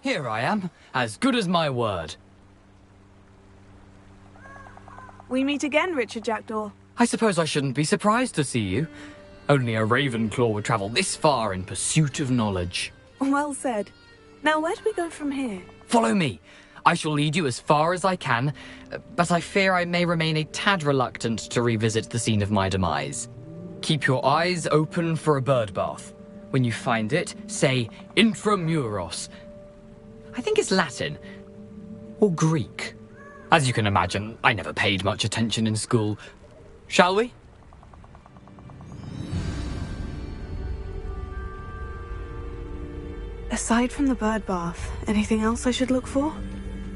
Here I am, as good as my word. We meet again, Richard Jackdaw. I suppose I shouldn't be surprised to see you. Only a Ravenclaw would travel this far in pursuit of knowledge. Well said. Now, where do we go from here? Follow me. I shall lead you as far as I can, but I fear I may remain a tad reluctant to revisit the scene of my demise. Keep your eyes open for a bird bath. When you find it, say intramuros. I think it's Latin. Or Greek. As you can imagine, I never paid much attention in school. Shall we? Aside from the bird bath, anything else I should look for?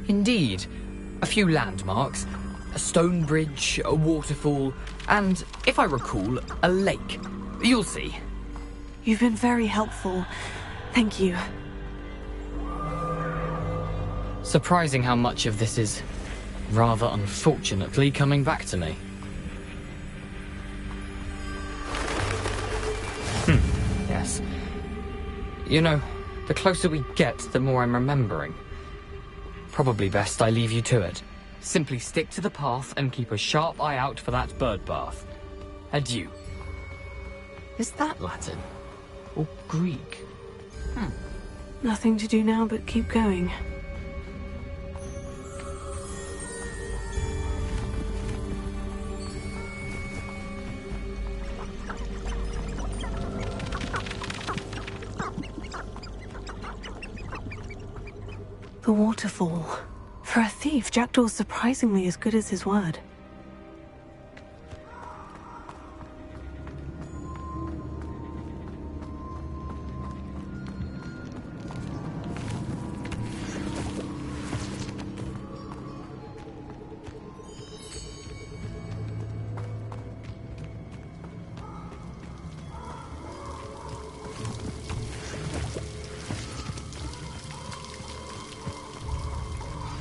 Indeed. A few landmarks. A stone bridge, a waterfall, and, if I recall, a lake. You'll see. You've been very helpful. Thank you. Surprising how much of this is, rather unfortunately, coming back to me. Yes. You know, the closer we get, the more I'm remembering. Probably best I leave you to it. Simply stick to the path and keep a sharp eye out for that bird bath. Adieu. Is that Latin? Or Greek? Nothing to do now but keep going. The waterfall. For a thief, Jackdaw's surprisingly as good as his word.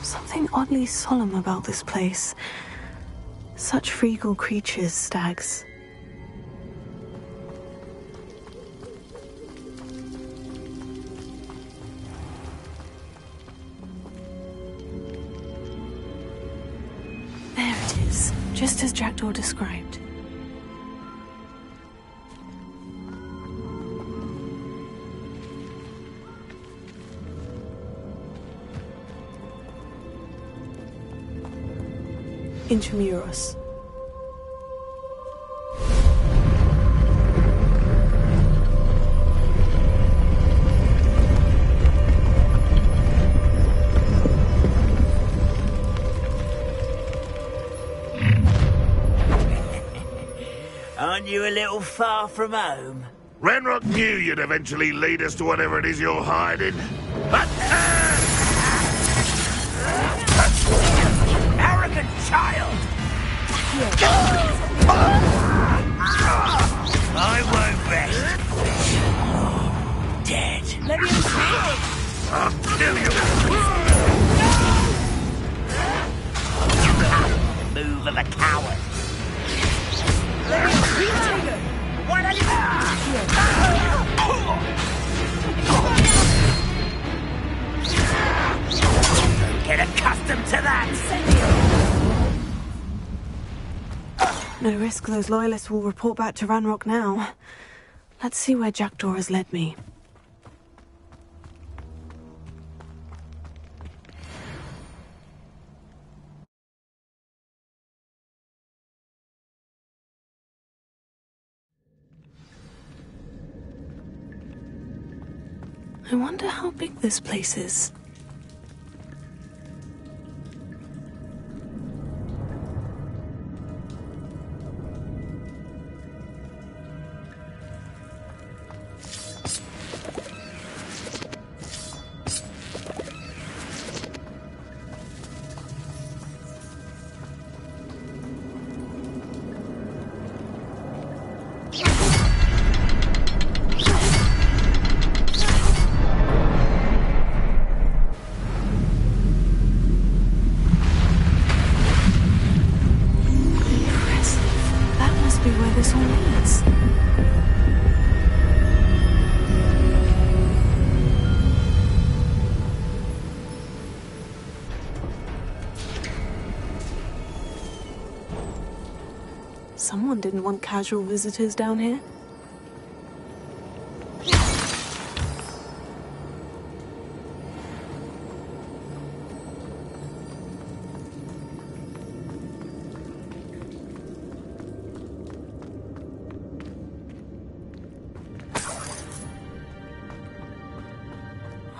Something oddly solemn about this place. Such regal creatures, stags. There it is, just as Jackdaw described. Intramuros. Aren't you a little far from home? Ranrock knew you'd eventually lead us to whatever it is you're hiding. Arrogant child! I won't rest. Dead. Let me in. I'll kill you! Move of a coward. Why don't Get accustomed to that! No risk those loyalists will report back to Ranrock now. Let's see where Jackdaw has led me. I wonder how big this place is. Someone didn't want casual visitors down here.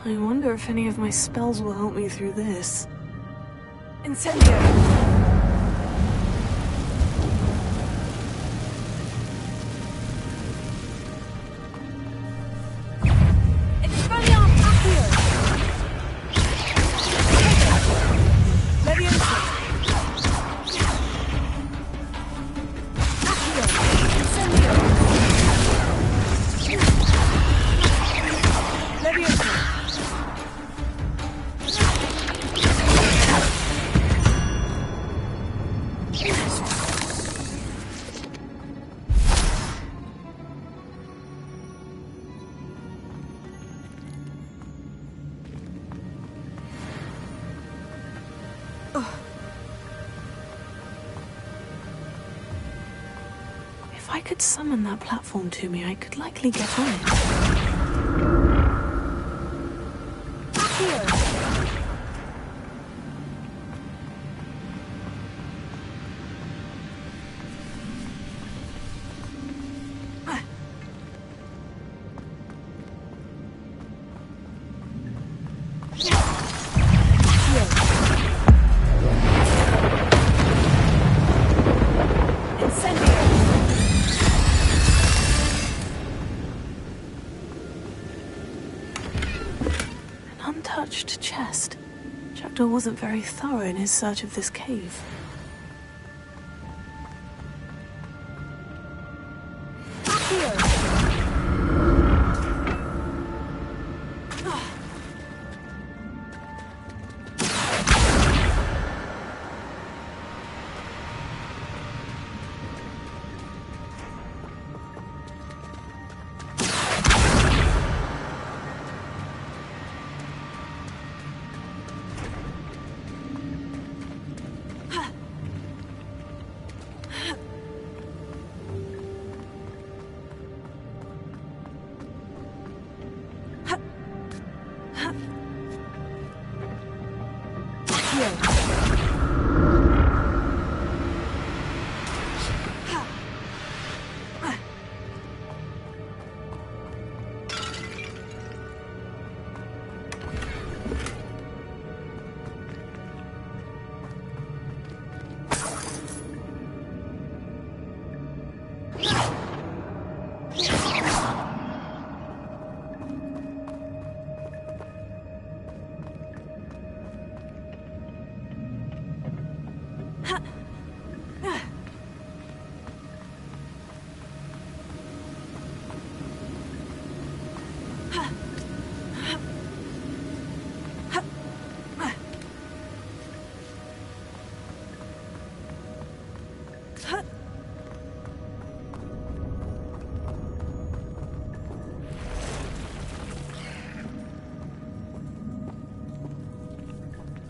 I wonder if any of my spells will help me through this. Incendio! If I could summon that platform to me, I could likely get on it. Untouched chest. Jackdaw wasn't very thorough in his search of this cave.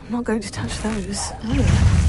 I'm not going to touch those. Oh.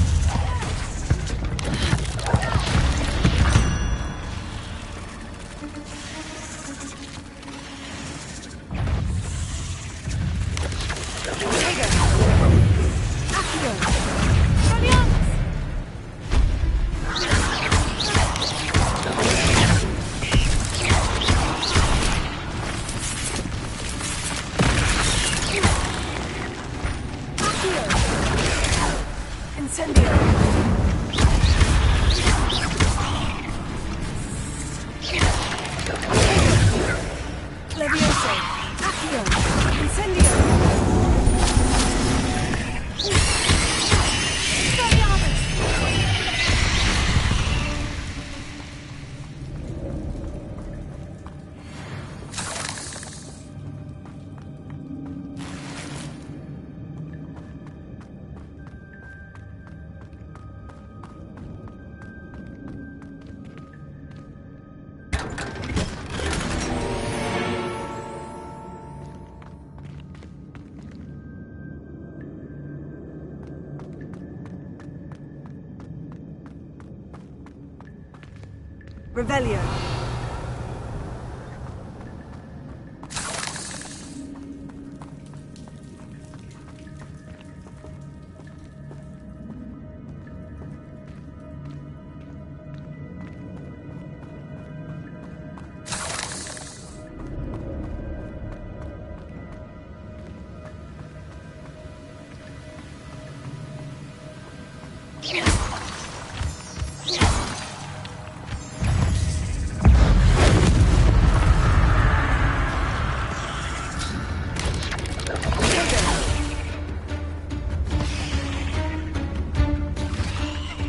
Revelio.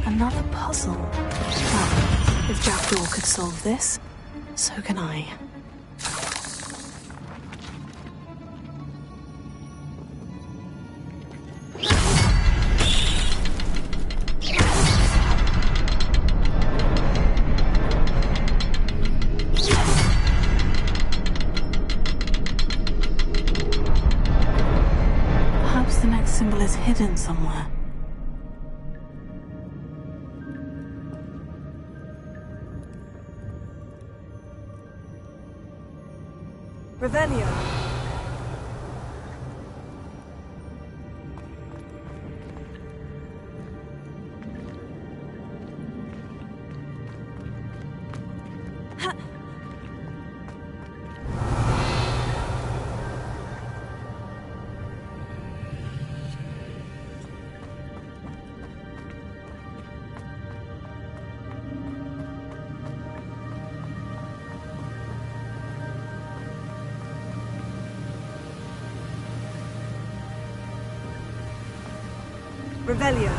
Another puzzle. Well, if Jackdaw could solve this, so can I. Perhaps the next symbol is hidden somewhere. Revelio. Revelio.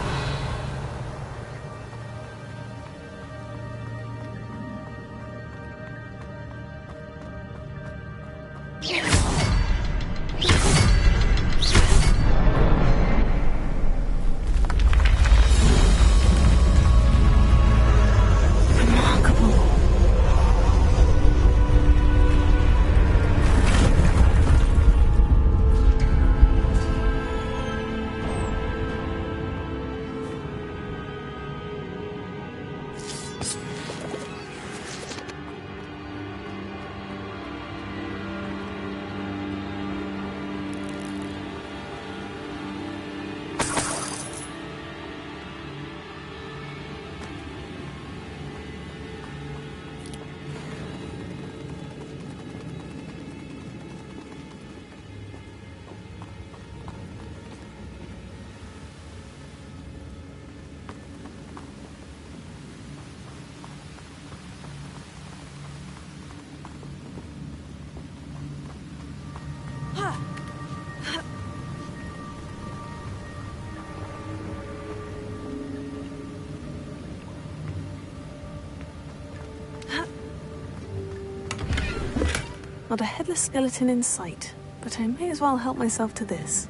Not a headless skeleton in sight, but I may as well help myself to this.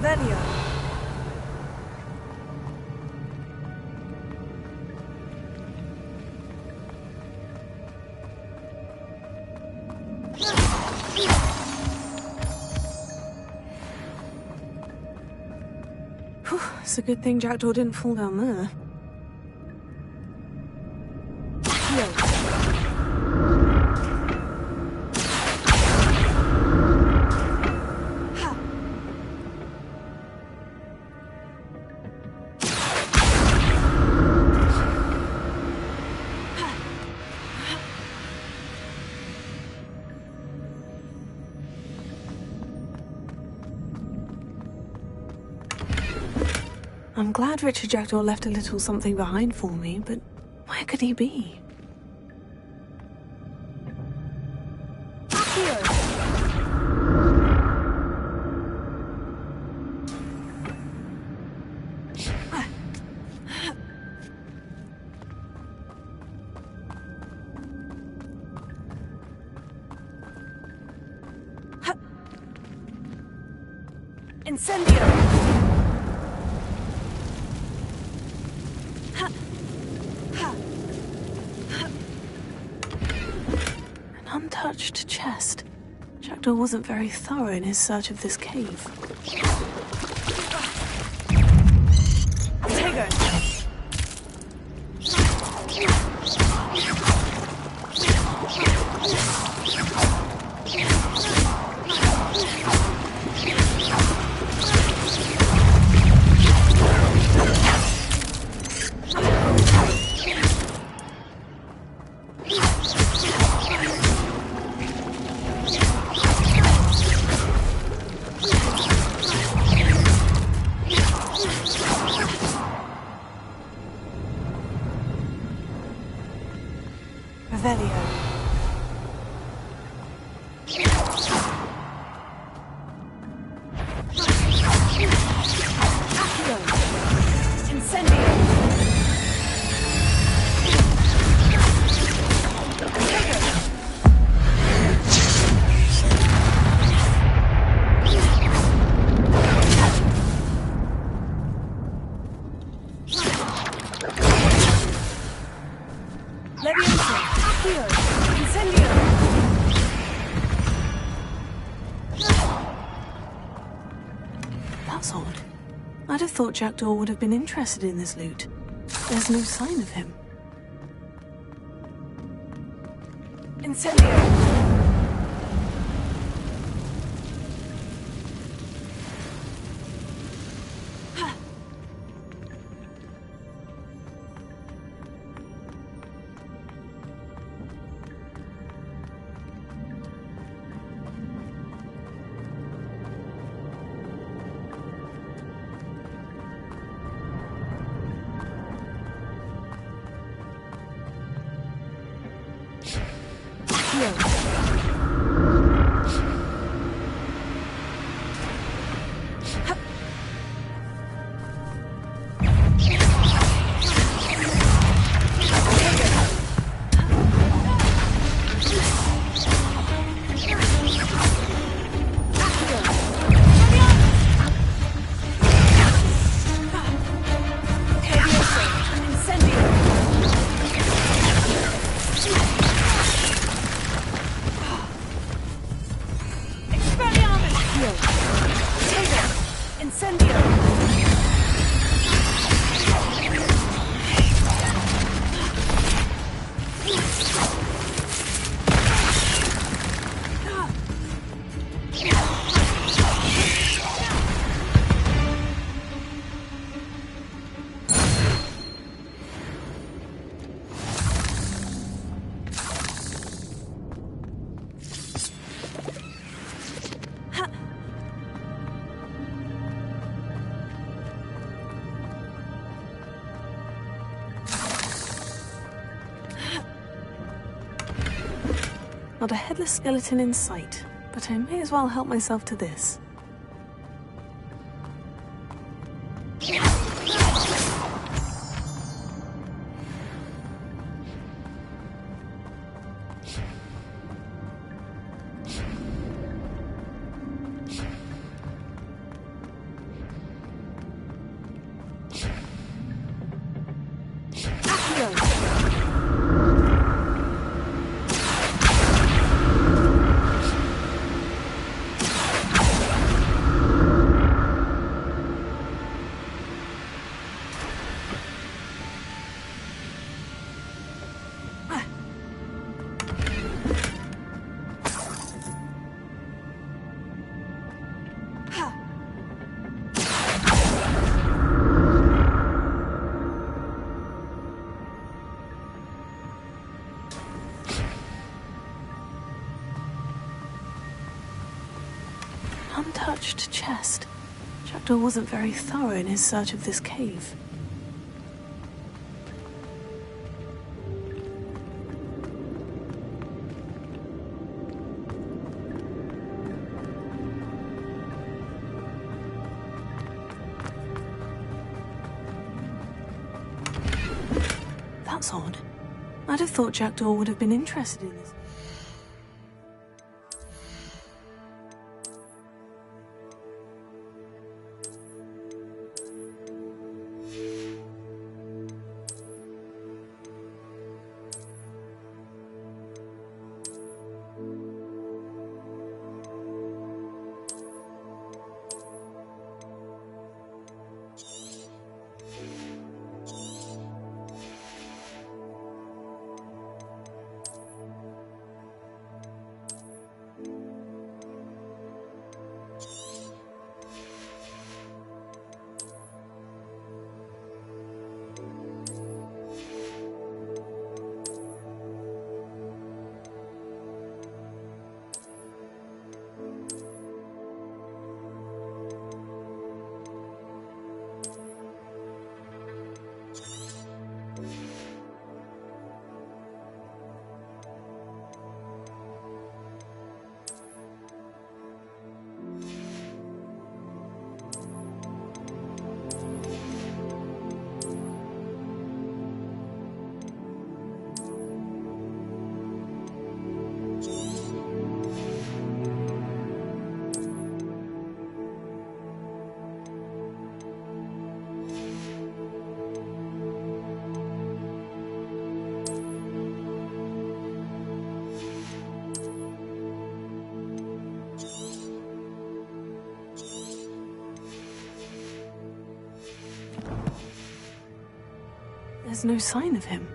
Revelio. Whew, it's a good thing Jackdaw didn't fall down there. I'm glad Richard Jackdaw left a little something behind for me, but where could he be? Incendio! Untouched chest. Jackdaw wasn't very thorough in his search of this cave. Tiger! Revelio. That's odd. I'd have thought Jackdaw would have been interested in this loot. There's no sign of him. Incendio! Not a headless skeleton in sight, but I may as well help myself to this. Jackdaw wasn't very thorough in his search of this cave. That's odd. I'd have thought Jackdaw would have been interested in this. There's no sign of him.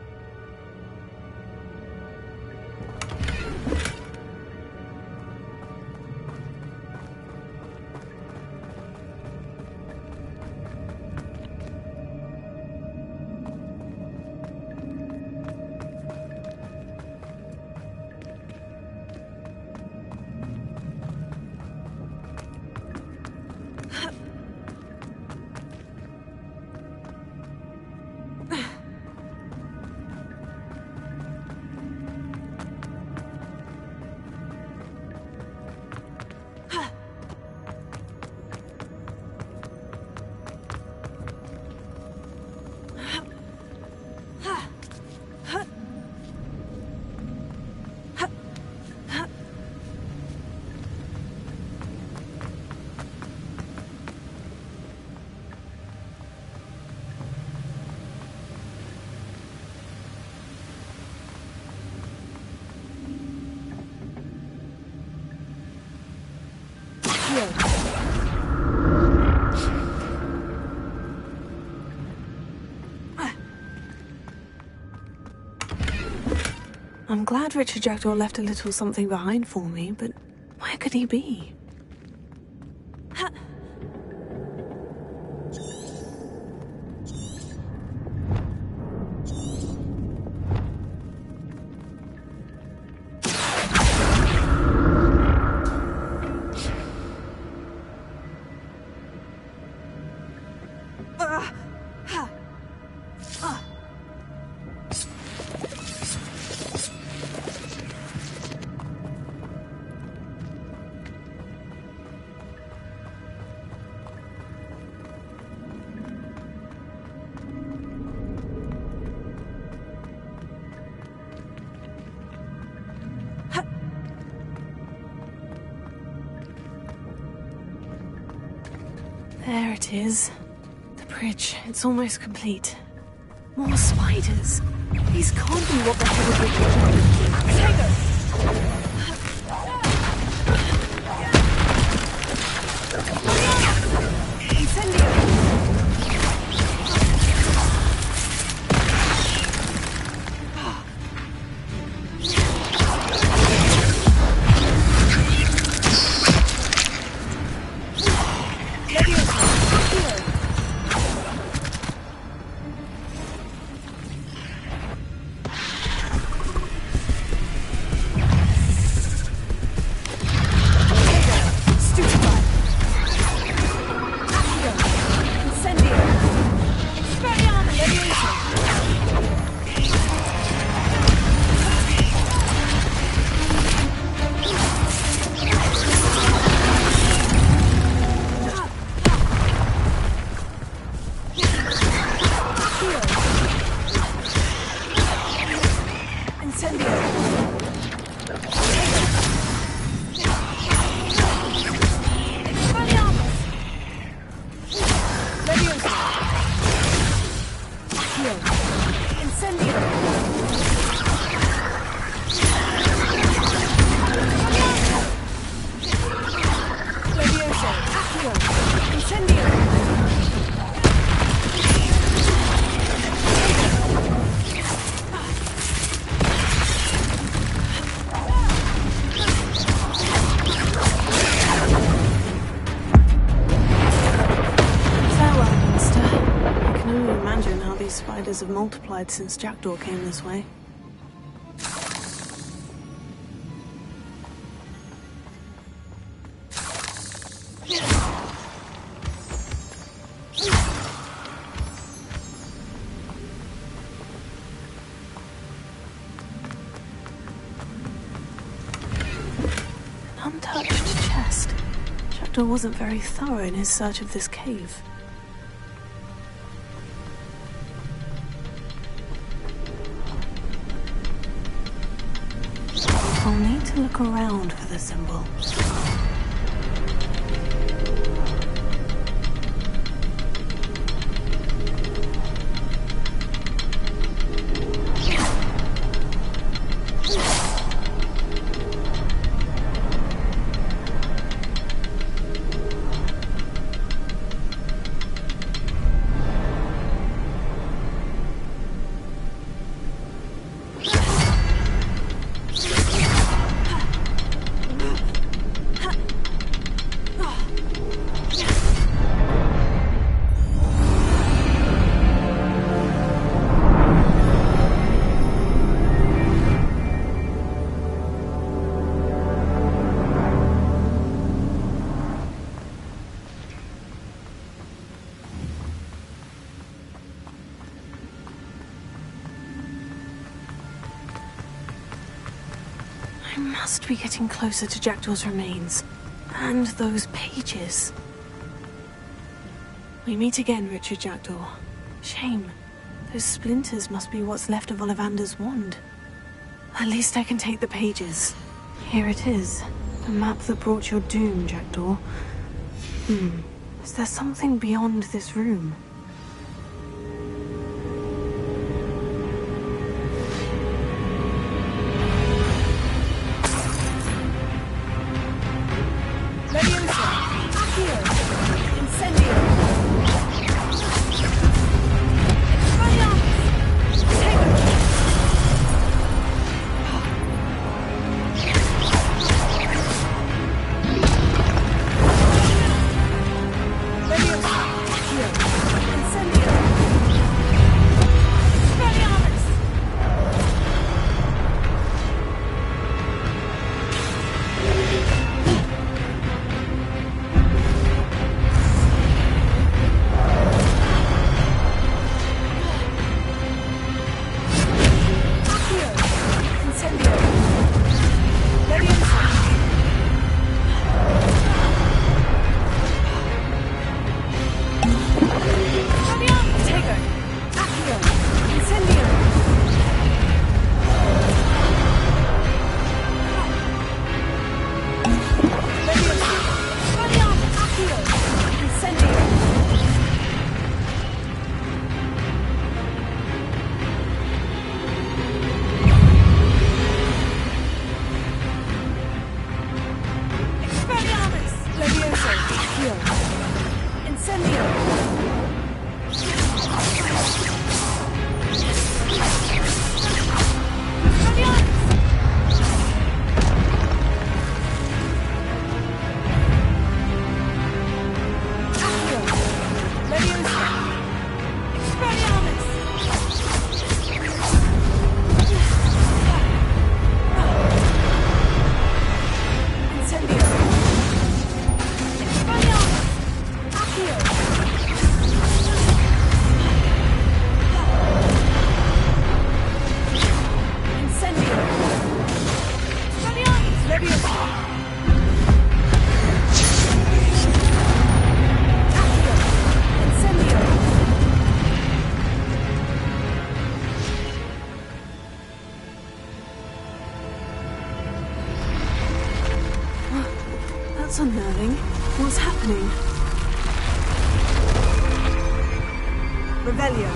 I'm glad Richard Jackdaw left a little something behind for me, but where could he be? There it is. The bridge. It's almost complete. More spiders. These can't be what the hell are doing. Take them! these spiders have multiplied since Jackdaw came this way. An untouched chest. Jackdaw wasn't very thorough in his search of this cave. I'll need to look around for the symbol. I must be getting closer to Jackdaw's remains. And those pages. We meet again, Richard Jackdaw. Shame. Those splinters must be what's left of Ollivander's wand. At least I can take the pages. Here it is. The map that brought your doom, Jackdaw. Is there something beyond this room? That's unnerving. What's happening? Revelio.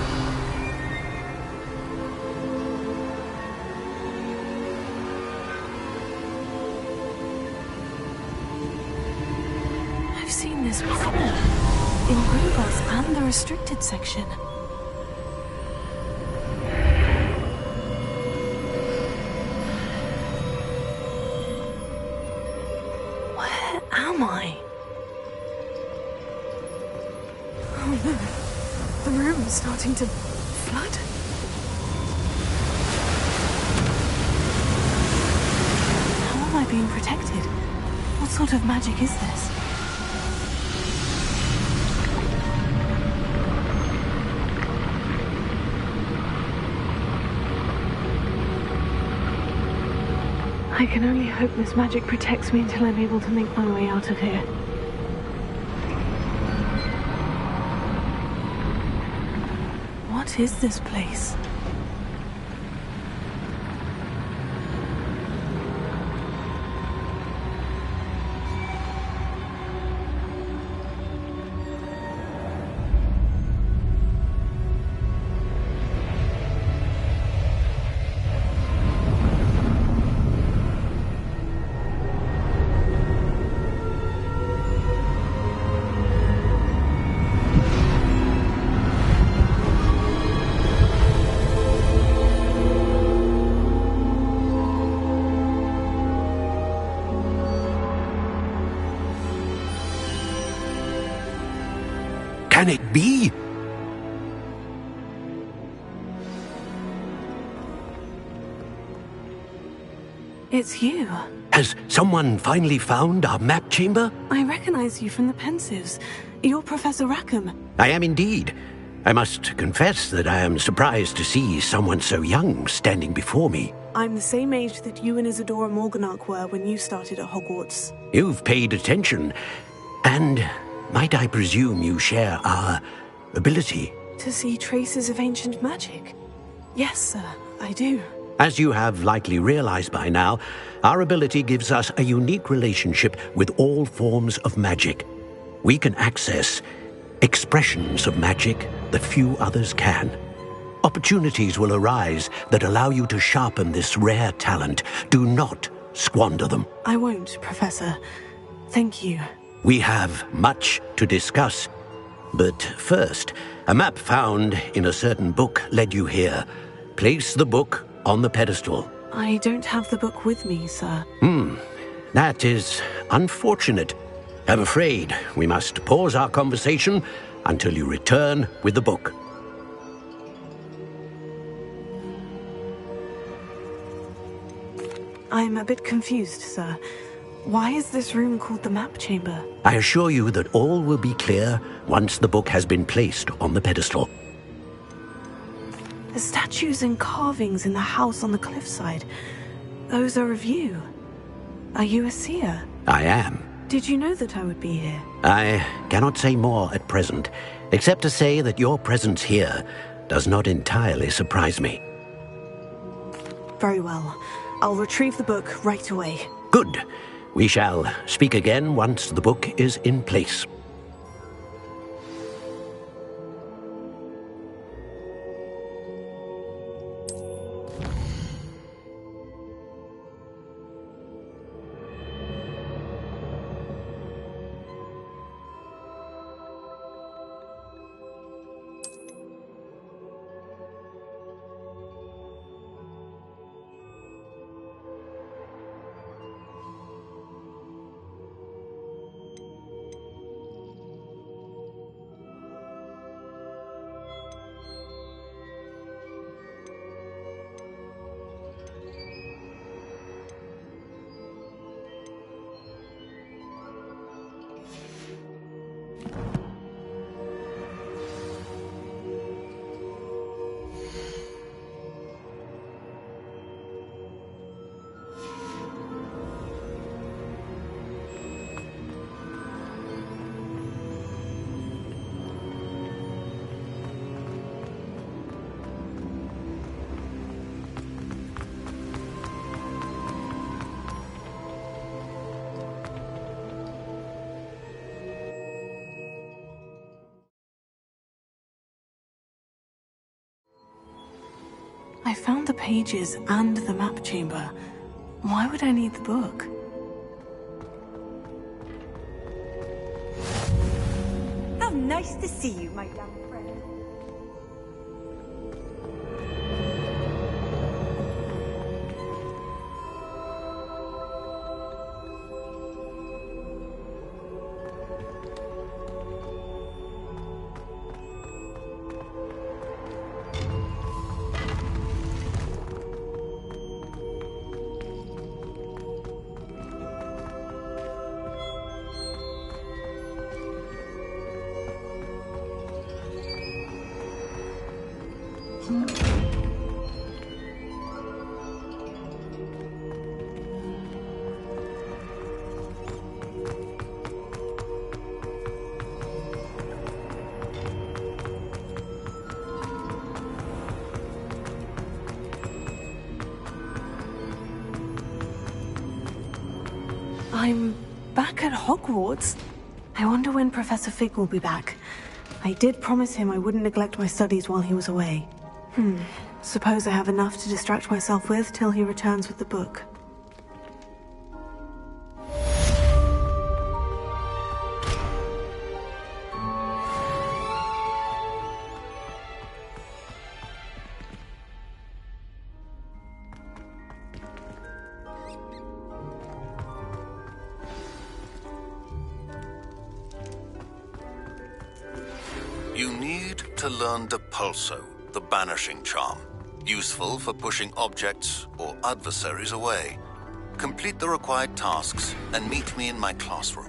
I've seen this before. In Gringotts and the restricted section. Where am I? Oh no. The room is starting to blood? How am I being protected? What sort of magic is this? I can only hope this magic protects me until I'm able to make my way out of here. What is this place? Can it be? It's you. Has someone finally found our map chamber? I recognize you from the Pensives. You're Professor Rackham. I am indeed. I must confess that I am surprised to see someone so young standing before me. I'm the same age that you and Isadora Morganach were when you started at Hogwarts. You've paid attention, and might I presume you share our ability? To see traces of ancient magic? Yes, sir, I do. As you have likely realized by now, our ability gives us a unique relationship with all forms of magic. We can access expressions of magic that few others can. Opportunities will arise that allow you to sharpen this rare talent. Do not squander them. I won't, Professor. Thank you. We have much to discuss. But first, a map found in a certain book led you here. Place the book on the pedestal. I don't have the book with me, sir. That is unfortunate. I'm afraid we must pause our conversation until you return with the book. I'm a bit confused, sir. Why is this room called the map chamber? I assure you that all will be clear once the book has been placed on the pedestal. The statues and carvings in the house on the cliffside. Those are of you. Are you a seer? I am. Did you know that I would be here? I cannot say more at present, except to say that your presence here does not entirely surprise me. Very well. I'll retrieve the book right away. Good. We shall speak again once the book is in place. I found the pages and the map chamber. Why would I need the book? How nice to see you, my young friend. I'm back at Hogwarts. I wonder when Professor Fig will be back. I did promise him I wouldn't neglect my studies while he was away. Suppose I have enough to distract myself with till he returns with the book. You need to learn Depulso, the banishing charm. Useful for pushing objects or adversaries away. Complete the required tasks and meet me in my classroom.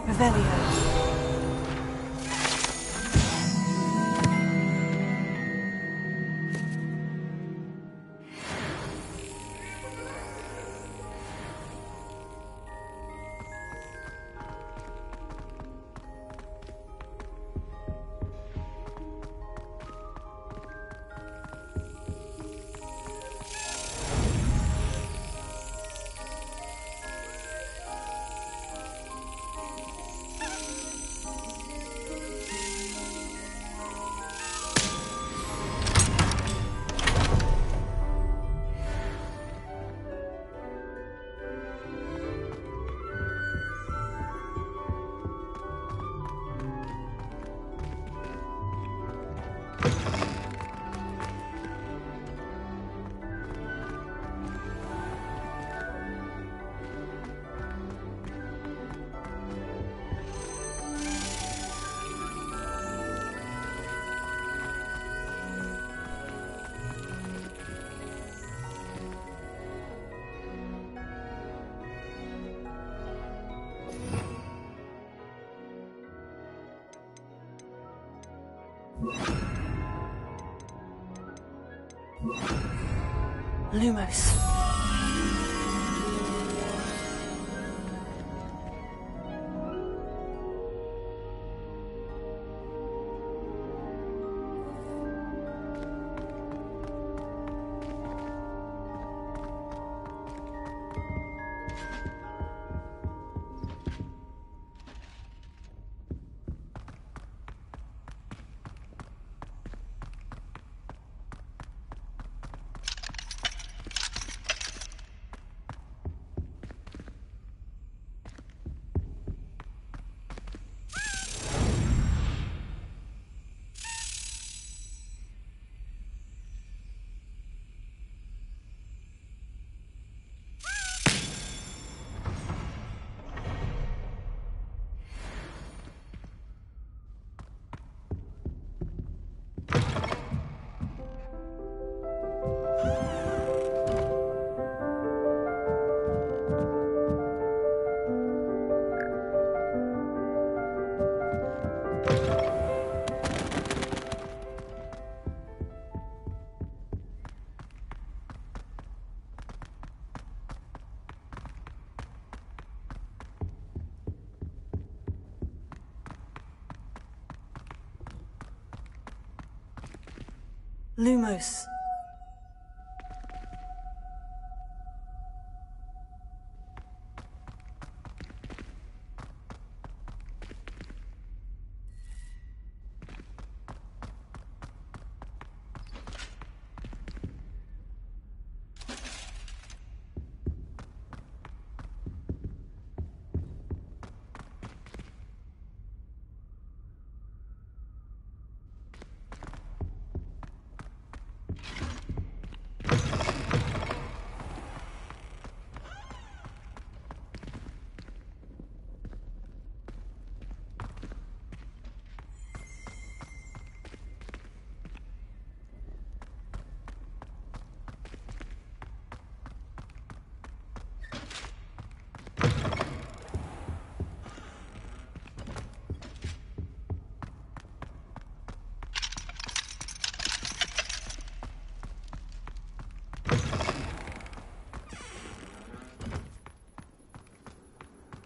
Revelio. Lumos. Lumos.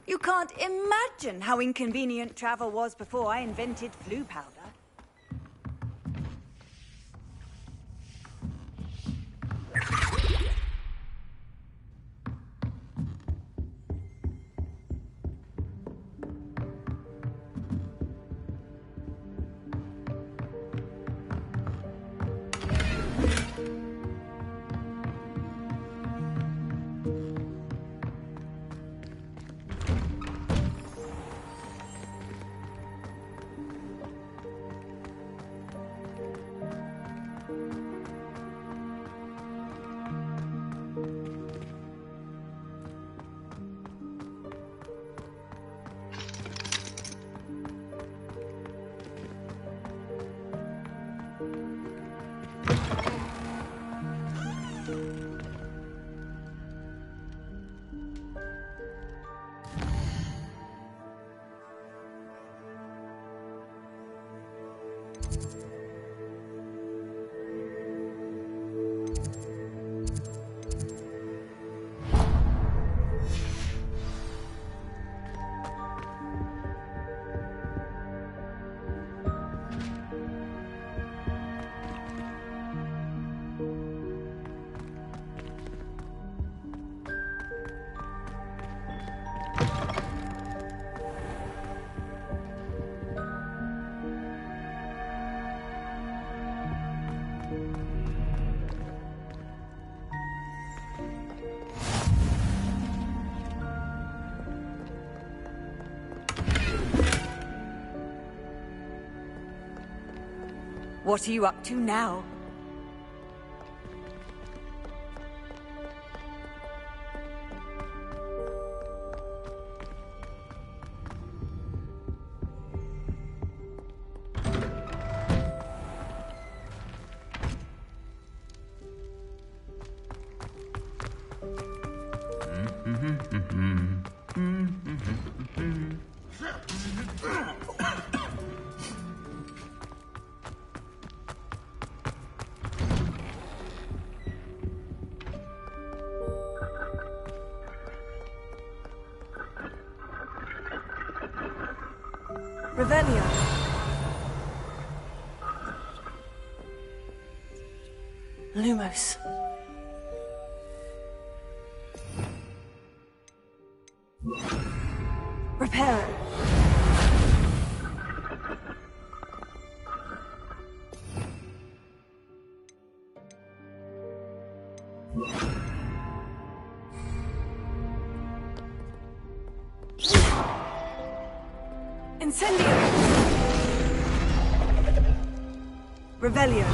You can't imagine how inconvenient travel was before I invented flu powder. What are you up to now? Revelio. Lumos. Reparo. Incendio. Revelio.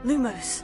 Lumos.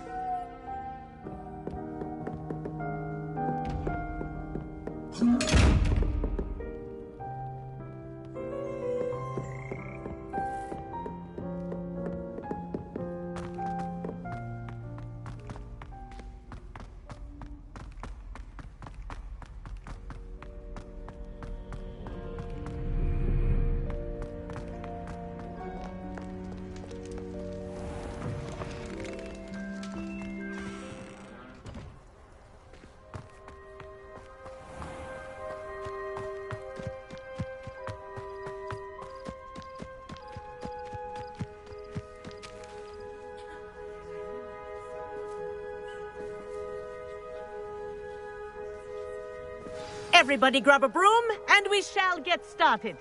Everybody grab a broom, and we shall get started.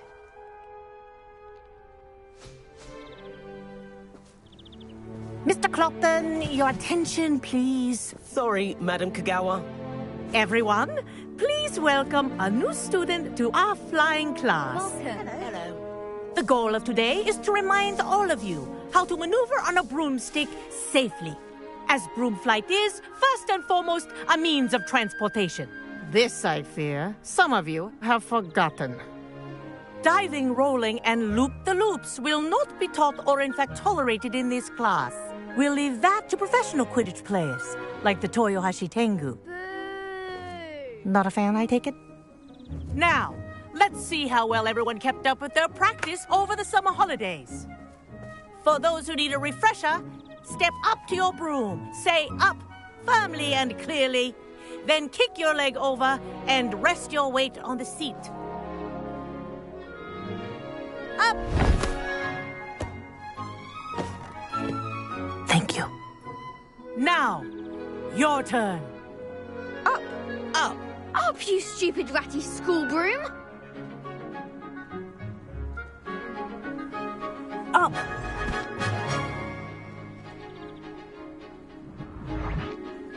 Mr. Clopton, your attention, please. Sorry, Madam Kagawa. Everyone, please welcome a new student to our flying class. Welcome. Hello. The goal of today is to remind all of you how to maneuver on a broomstick safely, as broom flight is, first and foremost, a means of transportation. This, I fear, some of you have forgotten. Diving, rolling, and loop-the-loops will not be taught or in fact tolerated in this class. We'll leave that to professional Quidditch players, like the Toyohashi Tengu. Boo! Not a fan, I take it? Now, let's see how well everyone kept up with their practice over the summer holidays. For those who need a refresher, step up to your broom, say up firmly and clearly, then kick your leg over and rest your weight on the seat. Up! Thank you. Now, your turn. Up! Up! Up, you stupid ratty school broom! Up!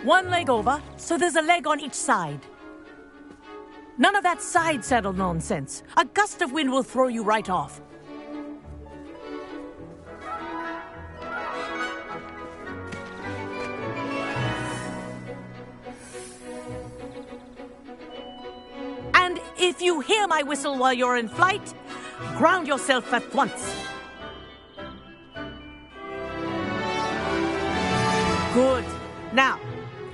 One leg over, so there's a leg on each side. None of that side saddle nonsense. A gust of wind will throw you right off. And if you hear my whistle while you're in flight, ground yourself at once. Good. Now,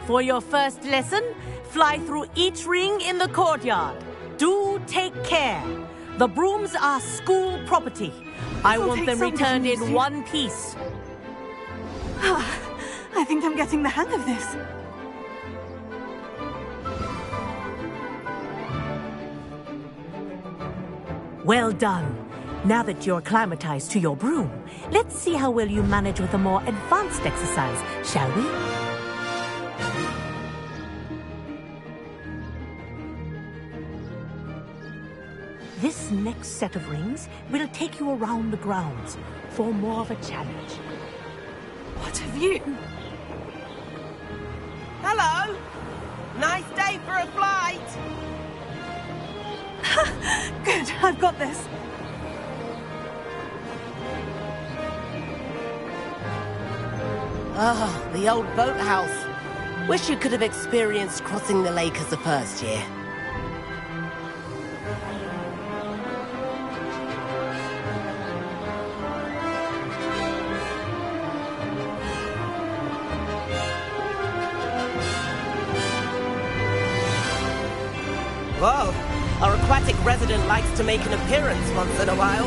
for your first lesson, fly through each ring in the courtyard. Do take care. The brooms are school property. I want them returned in one piece. I think I'm getting the hang of this. Well done. Now that you're acclimatized to your broom, let's see how well you manage with a more advanced exercise, shall we? This next set of rings will take you around the grounds for more of a challenge. What have you? Hello! Nice day for a flight! Good, I've got this. Ah, the old boathouse. Wish you could have experienced crossing the lake as a first year. Whoa, our aquatic resident likes to make an appearance once in a while.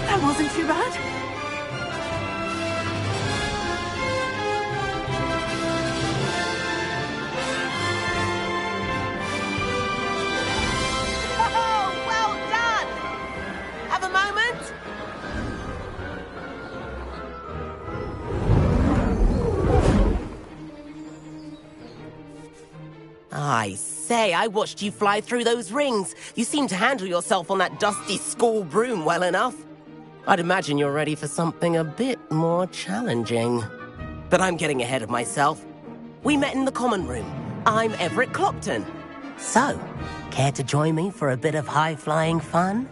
That wasn't too bad. Oh, well done! Have a moment? I say, I watched you fly through those rings. You seem to handle yourself on that dusty school broom well enough. I'd imagine you're ready for something a bit more challenging. But I'm getting ahead of myself. We met in the common room. I'm Everett Clopton. So, care to join me for a bit of high-flying fun?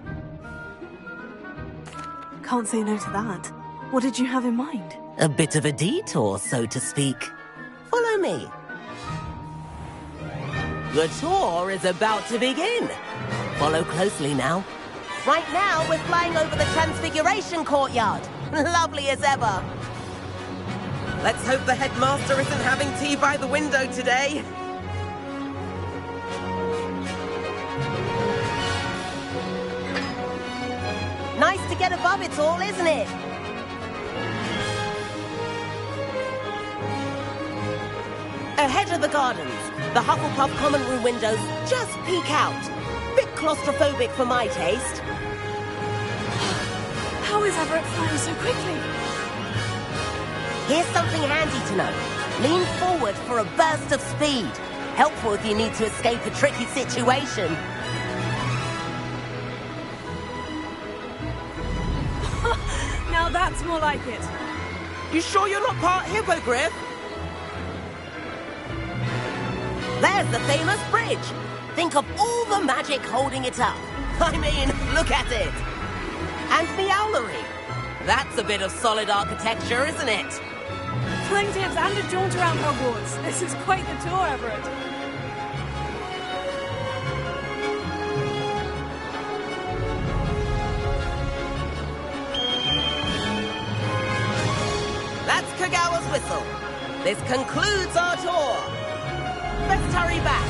Can't say no to that. What did you have in mind? A bit of a detour, so to speak. Follow me. The tour is about to begin. Follow closely now. Right now, we're flying over the Transfiguration Courtyard. Lovely as ever. Let's hope the headmaster isn't having tea by the window today. Nice to get above it all, isn't it? Ahead of the gardens, the Hufflepuff common room windows just peek out. claustrophobic for my taste. How is Everett flying so quickly? Here's something handy to know. Lean forward for a burst of speed. Helpful if you need to escape a tricky situation. Now that's more like it. You sure you're not part hippogriff? There's the famous bridge. Think of all the magic holding it up. I mean, look at it. And the owlery. That's a bit of solid architecture, isn't it? Flying tips and a jaunt around Hogwarts. This is quite the tour, Everett. That's Kagawa's whistle. This concludes our tour. Let's hurry back.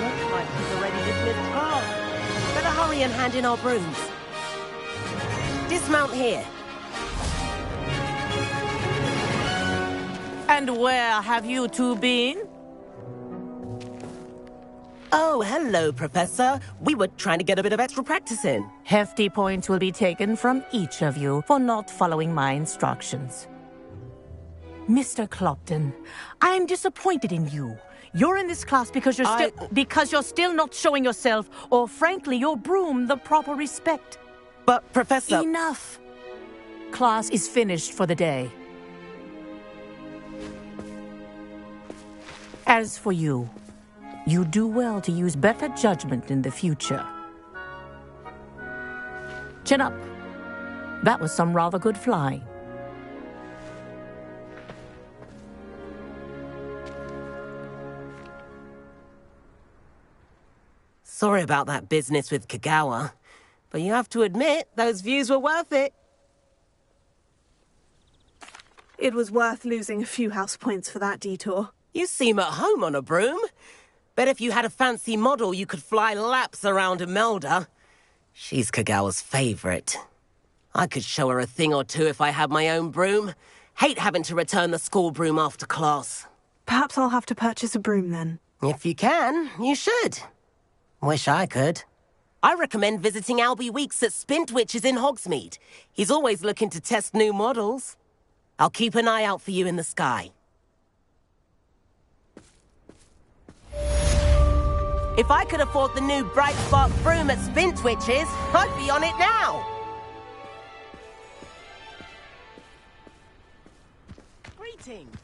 Looks like she's already dismissed class. Better hurry and hand in our brooms. Dismount here. And where have you two been? Oh, hello, Professor. We were trying to get a bit of extra practice in. Hefty points will be taken from each of you for not following my instructions. Mr. Clopton, I'm disappointed in you. You're in this class because you're still not showing yourself, or frankly, your broom, the proper respect. But, Professor... Enough. Class is finished for the day. As for you, you do well to use better judgment in the future. Chin up. That was some rather good flying. Sorry about that business with Kagawa, but you have to admit, those views were worth it. It was worth losing a few house points for that detour. You seem at home on a broom. Bet if you had a fancy model, you could fly laps around Imelda. She's Kagawa's favorite. I could show her a thing or two if I had my own broom. Hate having to return the school broom after class. Perhaps I'll have to purchase a broom then. If you can, you should. Wish I could. I recommend visiting Albie Weeks at Spintwitches in Hogsmeade. He's always looking to test new models. I'll keep an eye out for you in the sky. If I could afford the new Bright Spark broom at Spintwitches, I'd be on it now. Greetings.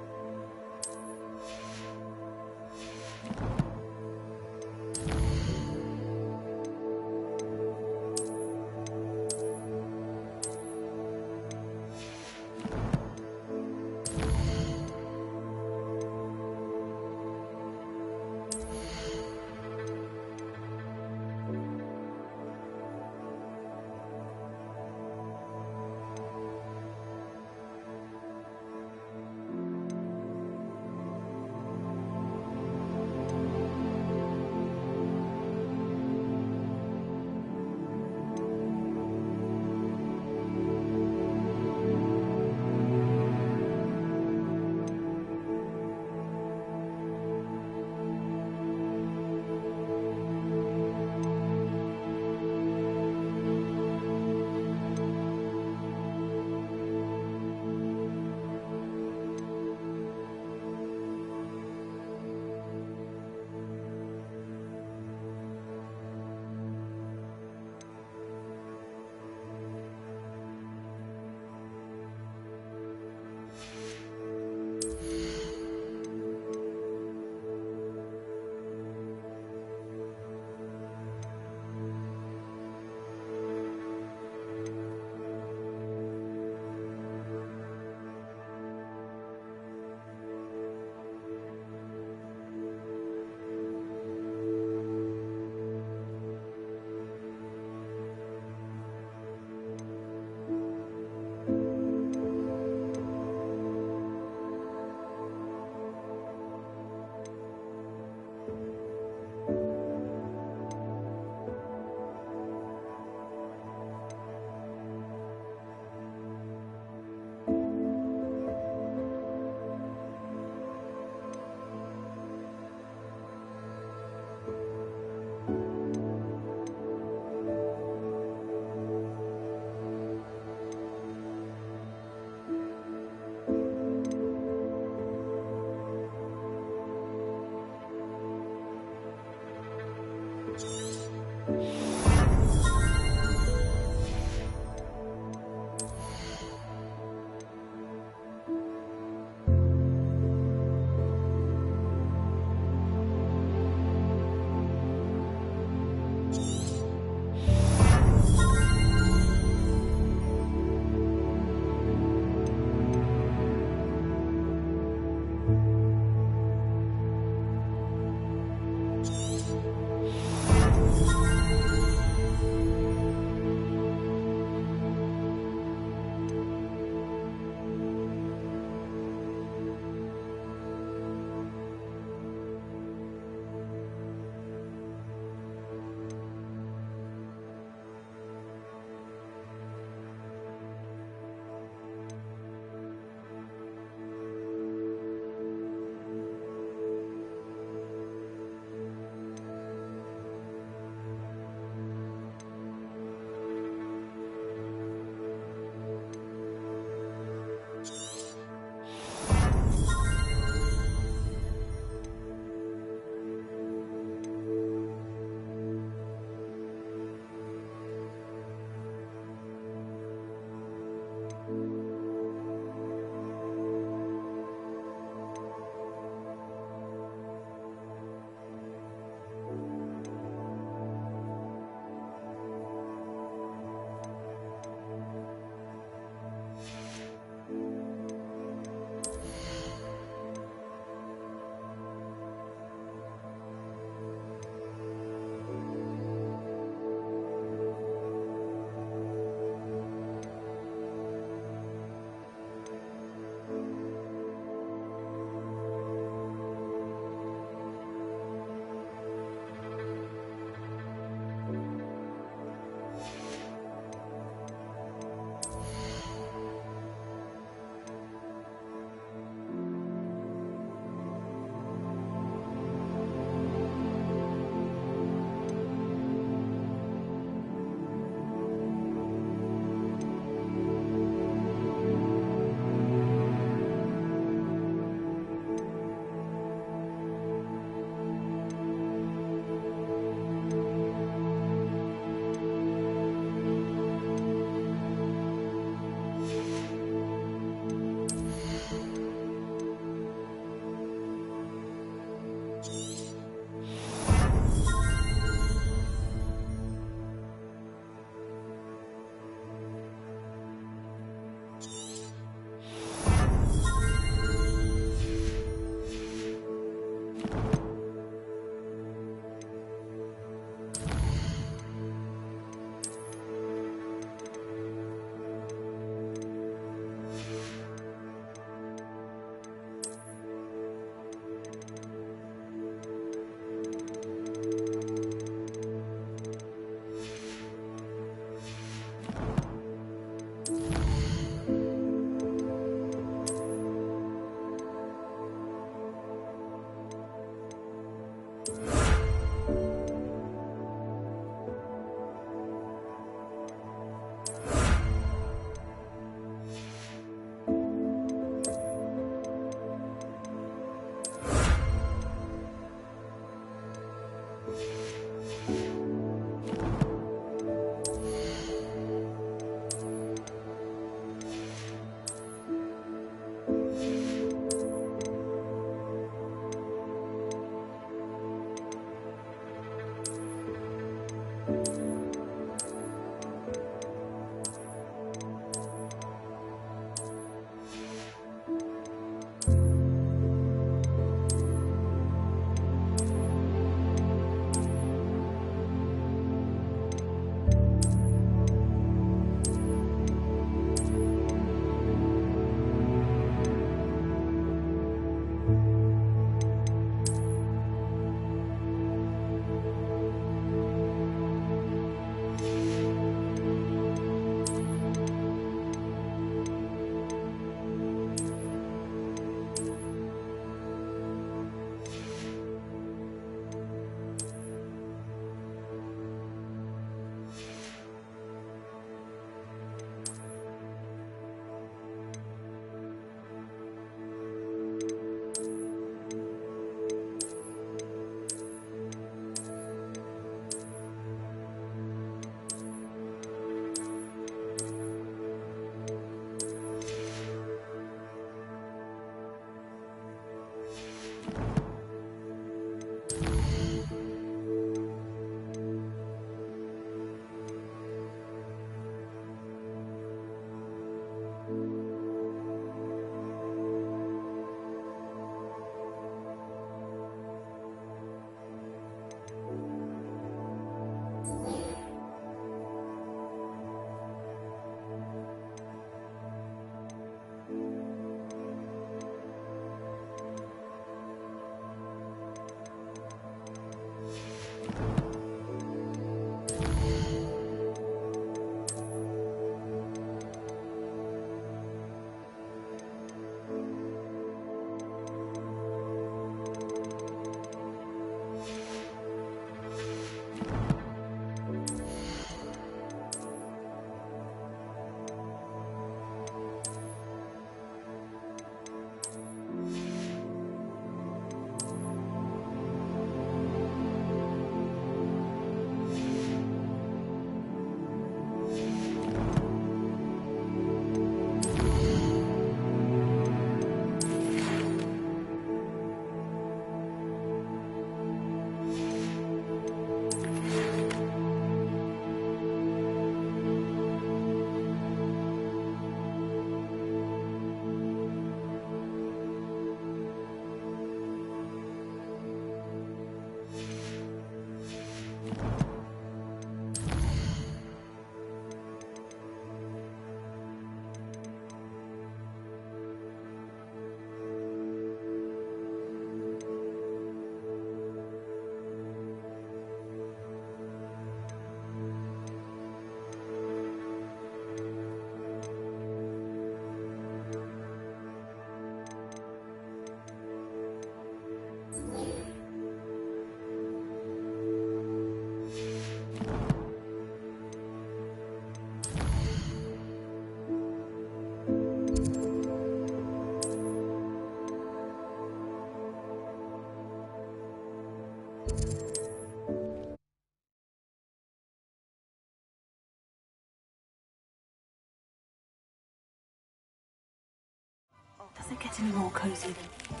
Does it get any more cozy than...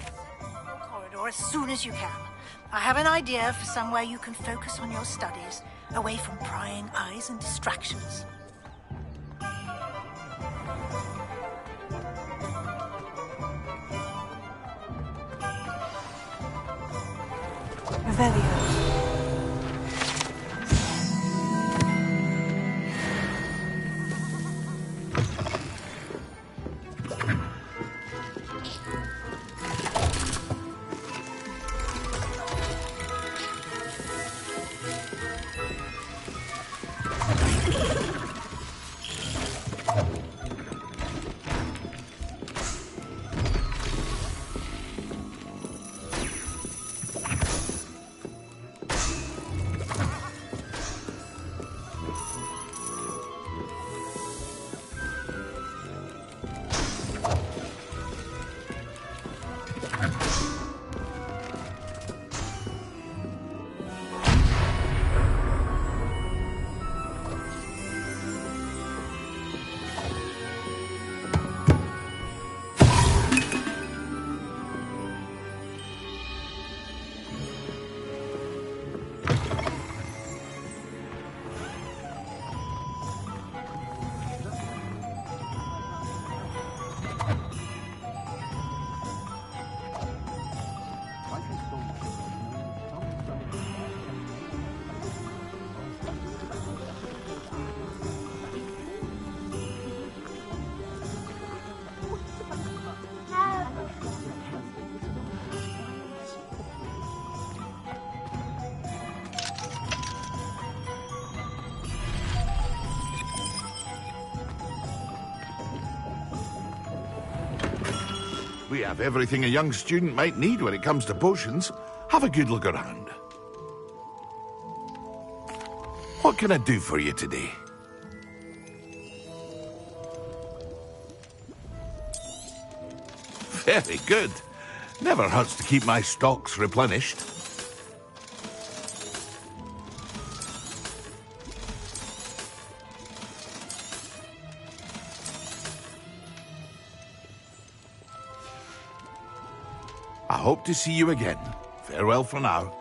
Corridor as soon as you can. I have an idea for somewhere you can focus on your studies, away from prying eyes and distractions. Revelio. We have everything a young student might need when it comes to potions. Have a good look around. What can I do for you today? Very good. Never hurts to keep my stocks replenished. I hope to see you again. Farewell for now.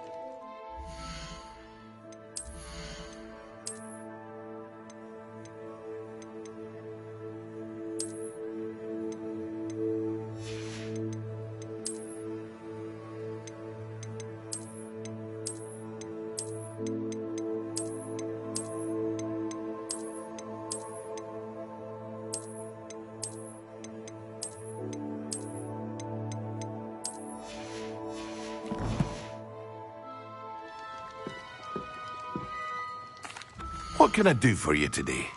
What can I do for you today?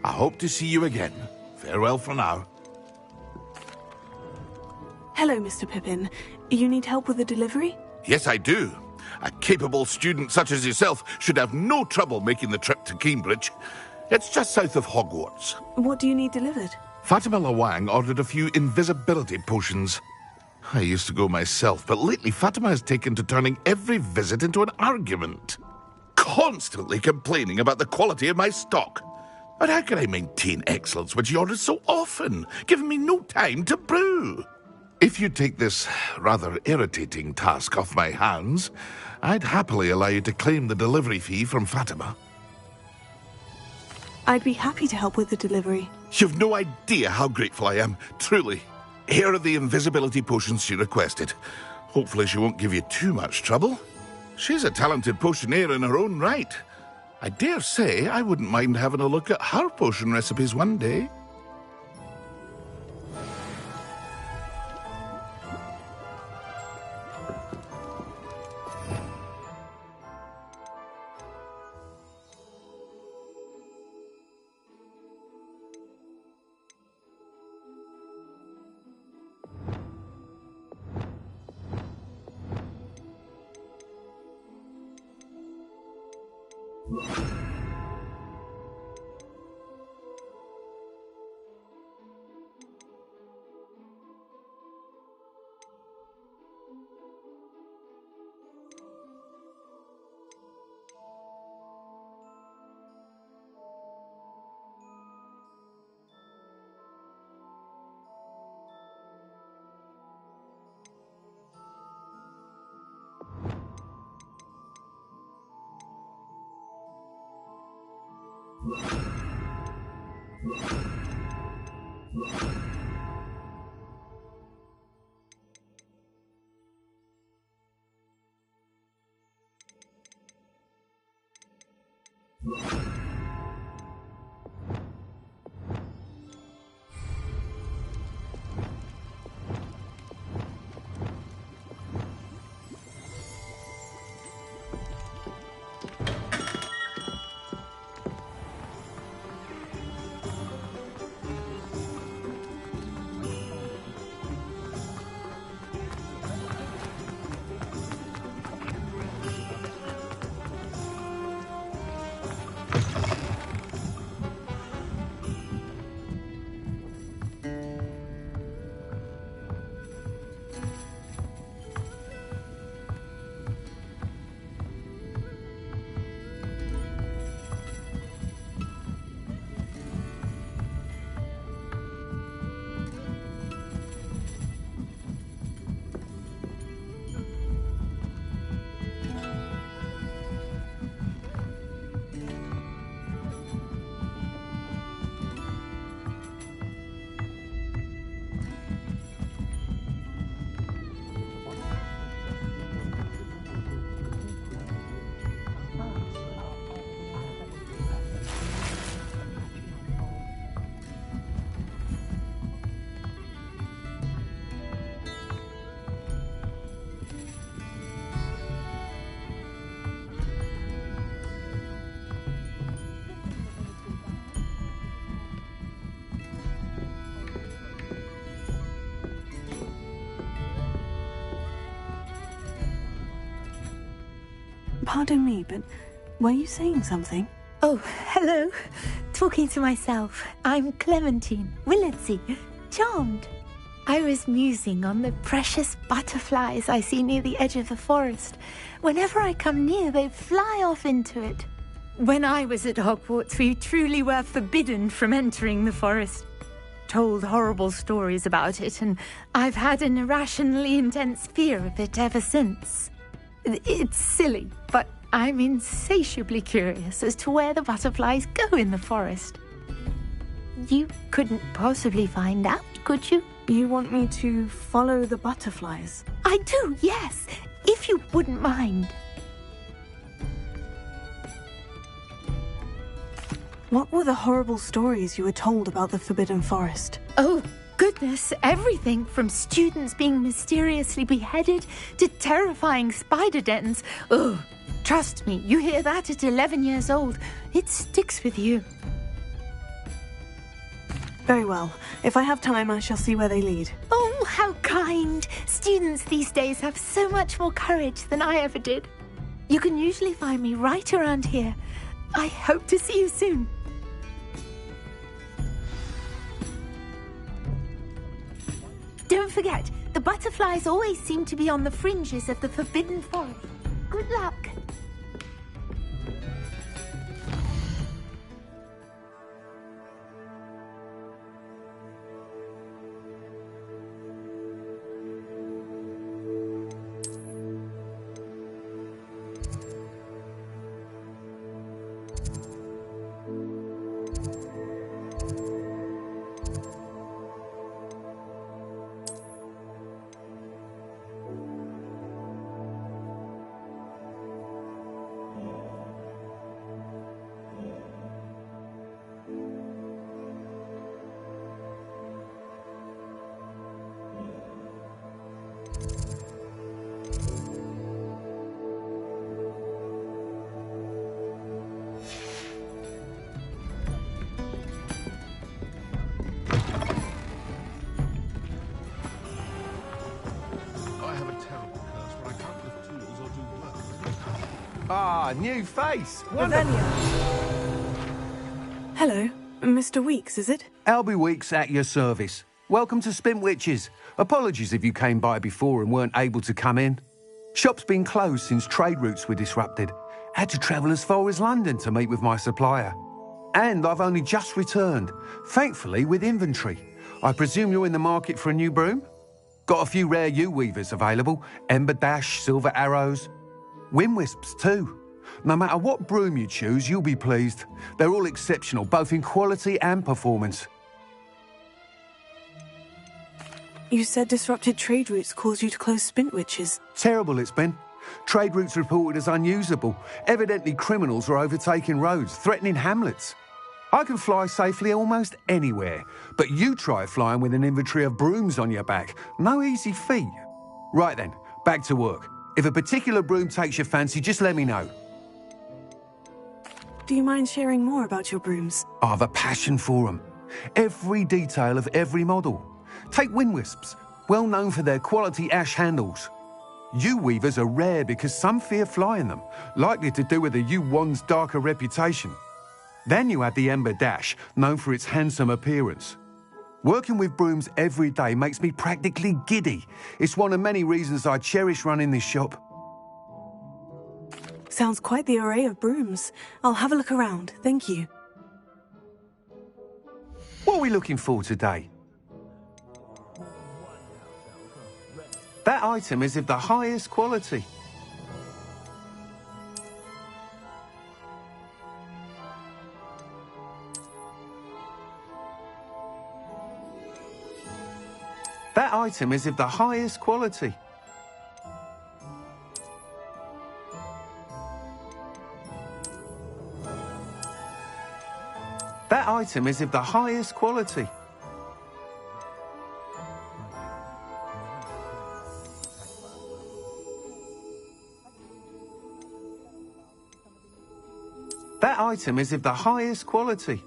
I hope to see you again. Farewell for now. Hello, Mr. Pippin. You need help with the delivery? Yes, I do. A capable student such as yourself should have no trouble making the trip to Cambridge. It's just south of Hogwarts. What do you need delivered? Fatima Lawang ordered a few invisibility potions. I used to go myself, but lately Fatima has taken to turning every visit into an argument. Constantly complaining about the quality of my stock. But how can I maintain excellence when she orders so often, giving me no time to brew? If you take this rather irritating task off my hands, I'd happily allow you to claim the delivery fee from Fatima. I'd be happy to help with the delivery. You've no idea how grateful I am, truly. Here are the invisibility potions she requested. Hopefully she won't give you too much trouble. She's a talented potioneer in her own right. I dare say I wouldn't mind having a look at her potion recipes one day. Pardon me, but were you saying something? Oh, hello. Talking to myself. I'm Clementine, Willardsey, charmed. I was musing on the precious butterflies I see near the edge of the forest. Whenever I come near, they fly off into it. When I was at Hogwarts, we truly were forbidden from entering the forest. Told horrible stories about it, and I've had an irrationally intense fear of it ever since. It's silly, but I'm insatiably curious as to where the butterflies go in the forest. You couldn't possibly find out, could you? You want me to follow the butterflies? I do, yes, if you wouldn't mind. What were the horrible stories you were told about the Forbidden Forest? Oh, goodness, everything from students being mysteriously beheaded to terrifying spider dens. Ugh, trust me, you hear that at 11 years old, it sticks with you. Very well. If I have time, I shall see where they lead. Oh, how kind. Students these days have so much more courage than I ever did. You can usually find me right around here. I hope to see you soon. Don't forget, the butterflies always seem to be on the fringes of the Forbidden Forest. Good luck. Ah, new face. Hello, Mr. Weeks, is it? Albie Weeks at your service. Welcome to Spintwitches. Apologies if you came by before and weren't able to come in. Shop's been closed since trade routes were disrupted. Had to travel as far as London to meet with my supplier. And I've only just returned, thankfully with inventory. I presume you're in the market for a new broom? Got a few rare U-weavers available. Ember Dash, Silver Arrows. Wind Wisps too. No matter what broom you choose, you'll be pleased. They're all exceptional, both in quality and performance. You said disrupted trade routes caused you to close Spintwitches. Terrible it's been. Trade routes reported as unusable. Evidently criminals are overtaking roads, threatening hamlets. I can fly safely almost anywhere, but you try flying with an inventory of brooms on your back. No easy feat. Right then, back to work. If a particular broom takes your fancy, just let me know. Do you mind sharing more about your brooms? I have a passion for them. Every detail of every model. Take Wind Wisps, well known for their quality ash handles. U-weavers are rare because some fear flying them, likely to do with the U-wand's darker reputation. Then you have the Ember Dash, known for its handsome appearance. Working with brooms every day makes me practically giddy. It's one of many reasons I cherish running this shop. Sounds quite the array of brooms. I'll have a look around, thank you. What are we looking for today? That item is of the highest quality. That item is of the highest quality. That item is of the highest quality. That item is of the highest quality.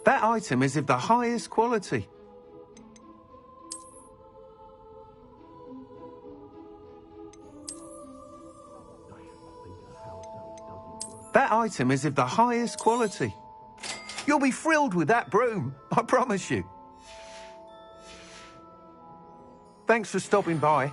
That item is of the highest quality. That item is of the highest quality. You'll be thrilled with that broom, I promise you. Thanks for stopping by.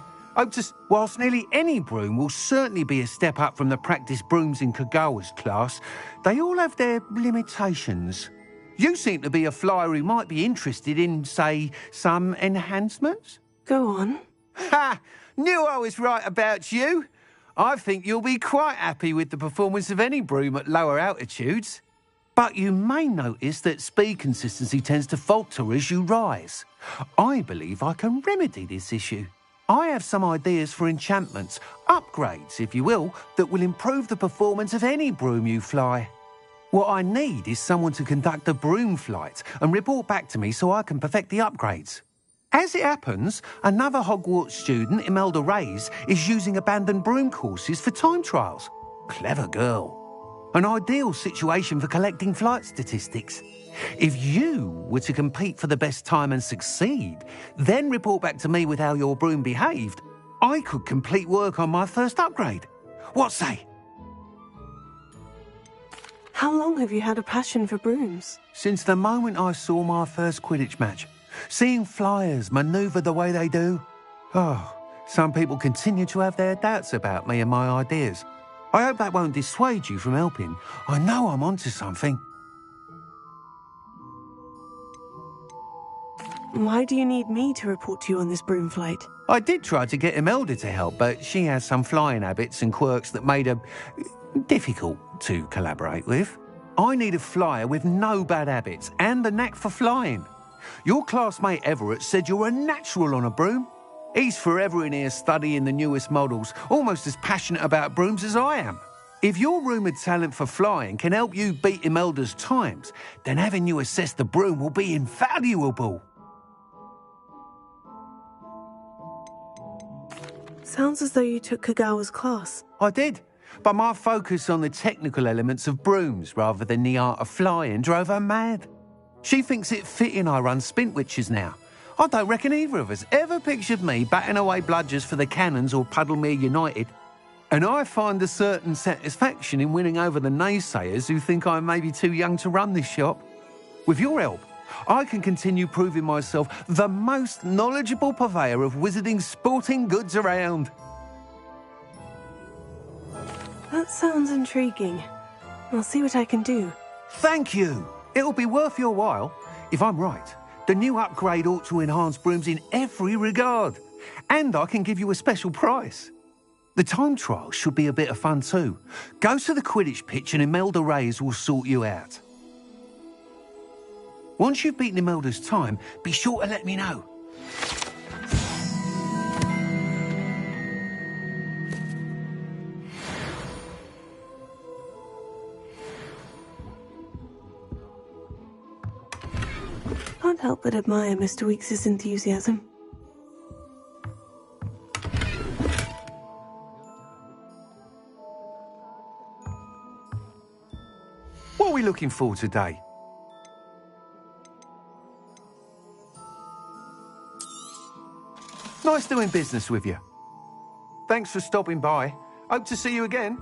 Whilst nearly any broom will certainly be a step up from the practice brooms in Kagawa's class, they all have their limitations. You seem to be a flyer who might be interested in, say, some enhancements? Go on. Ha! Knew I was right about you. I think you'll be quite happy with the performance of any broom at lower altitudes. But you may notice that speed consistency tends to falter as you rise. I believe I can remedy this issue. I have some ideas for enchantments, upgrades, if you will, that will improve the performance of any broom you fly. What I need is someone to conduct a broom flight and report back to me so I can perfect the upgrades. As it happens, another Hogwarts student, Imelda Reyes, is using abandoned broom courses for time trials. Clever girl. An ideal situation for collecting flight statistics. If you were to compete for the best time and succeed, then report back to me with how your broom behaved, I could complete work on my first upgrade. What say? How long have you had a passion for brooms? Since the moment I saw my first Quidditch match. Seeing flyers manoeuvre the way they do. Oh, some people continue to have their doubts about me and my ideas. I hope that won't dissuade you from helping. I know I'm onto something. Why do you need me to report to you on this broom flight? I did try to get Imelda to help, but she has some flying habits and quirks that made her difficult to collaborate with. I need a flyer with no bad habits and the knack for flying. Your classmate Everett said you're a natural on a broom. He's forever in here studying the newest models, almost as passionate about brooms as I am. If your rumoured talent for flying can help you beat Imelda's times, then having you assess the broom will be invaluable. Sounds as though you took Kagawa's class. I did, but my focus on the technical elements of brooms rather than the art of flying drove her mad. She thinks it fitting I run Spintwitches now. I don't reckon either of us ever pictured me batting away bludgers for the Cannons or Puddlemere United. And I find a certain satisfaction in winning over the naysayers who think I may be too young to run this shop. With your help, I can continue proving myself the most knowledgeable purveyor of wizarding sporting goods around. That sounds intriguing. I'll see what I can do. Thank you. It'll be worth your while. If I'm right, the new upgrade ought to enhance brooms in every regard. And I can give you a special price. The time trial should be a bit of fun too. Go to the Quidditch pitch and Imelda Reyes will sort you out. Once you've beaten Imelda's time, be sure to let me know. Can't help but admire Mr. Weekes' enthusiasm. What are we looking for today? Nice doing business with you. Thanks for stopping by. Hope to see you again.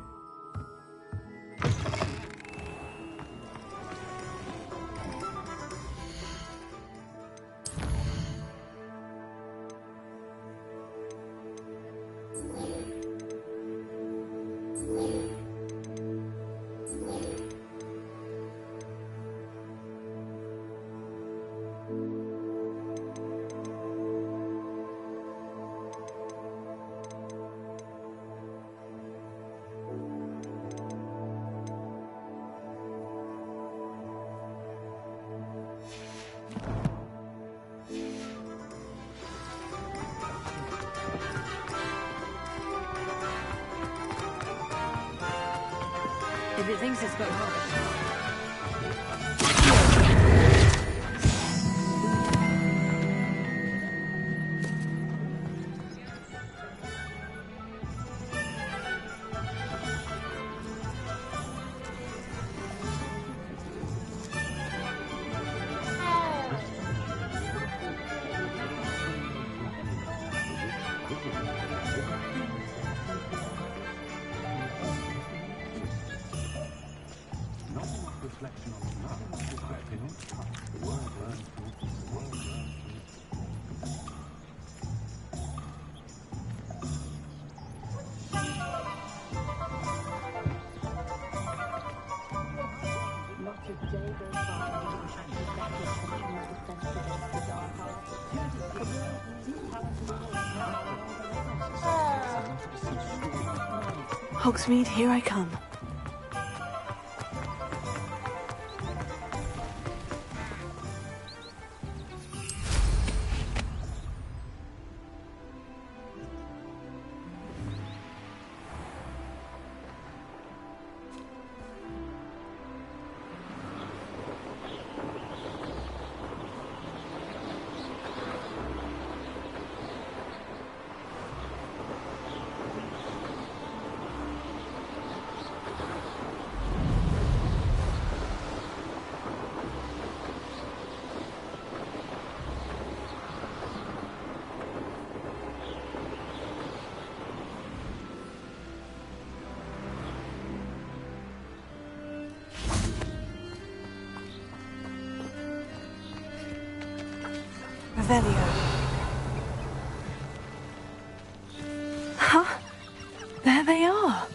If it thinks it's got hard. Hogsmeade, here I come. Revelio. Huh? There they are.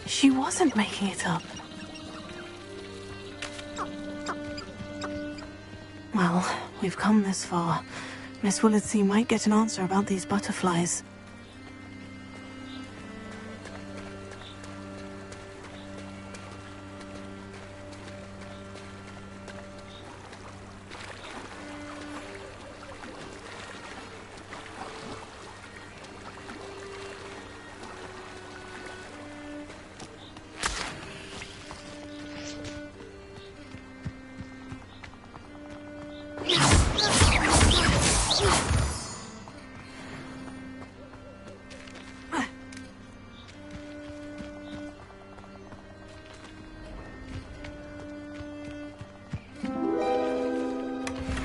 She wasn't making it up. Well, we've come this far. Miss Willetsey might get an answer about these butterflies.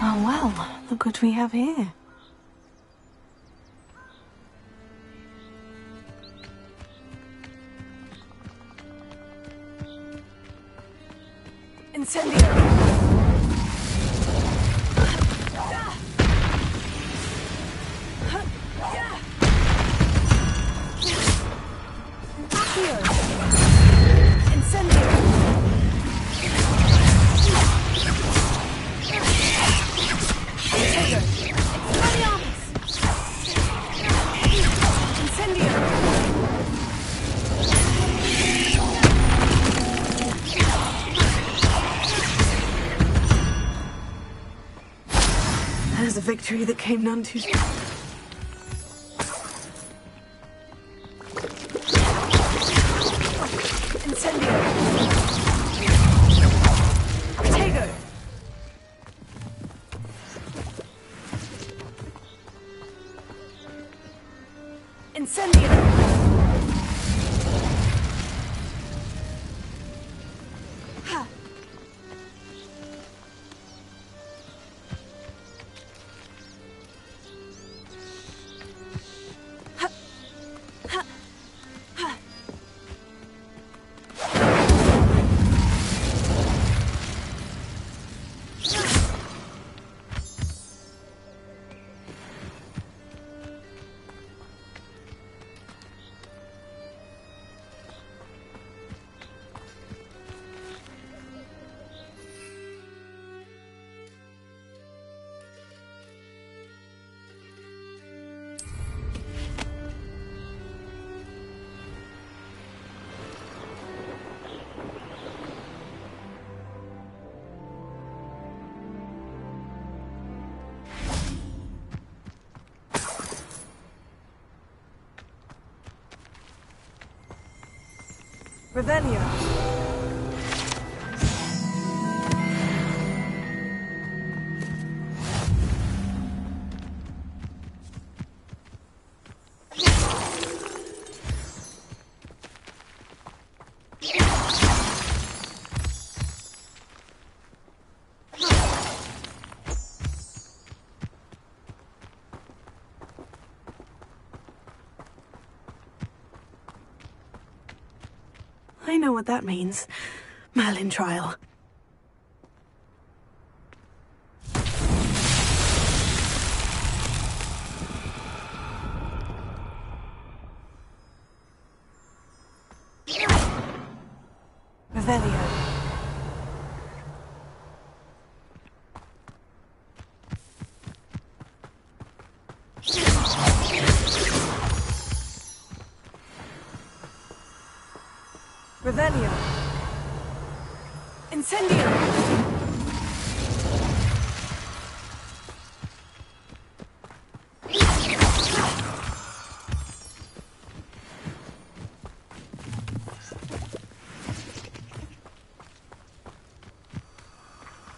Oh well, look what we have here. Incendio! There's a victory that came none too soon. Incendio! Protego! Incendio! Ha! Revelio. I know what that means. Merlin trial. Revelio. Revelio. Incendio.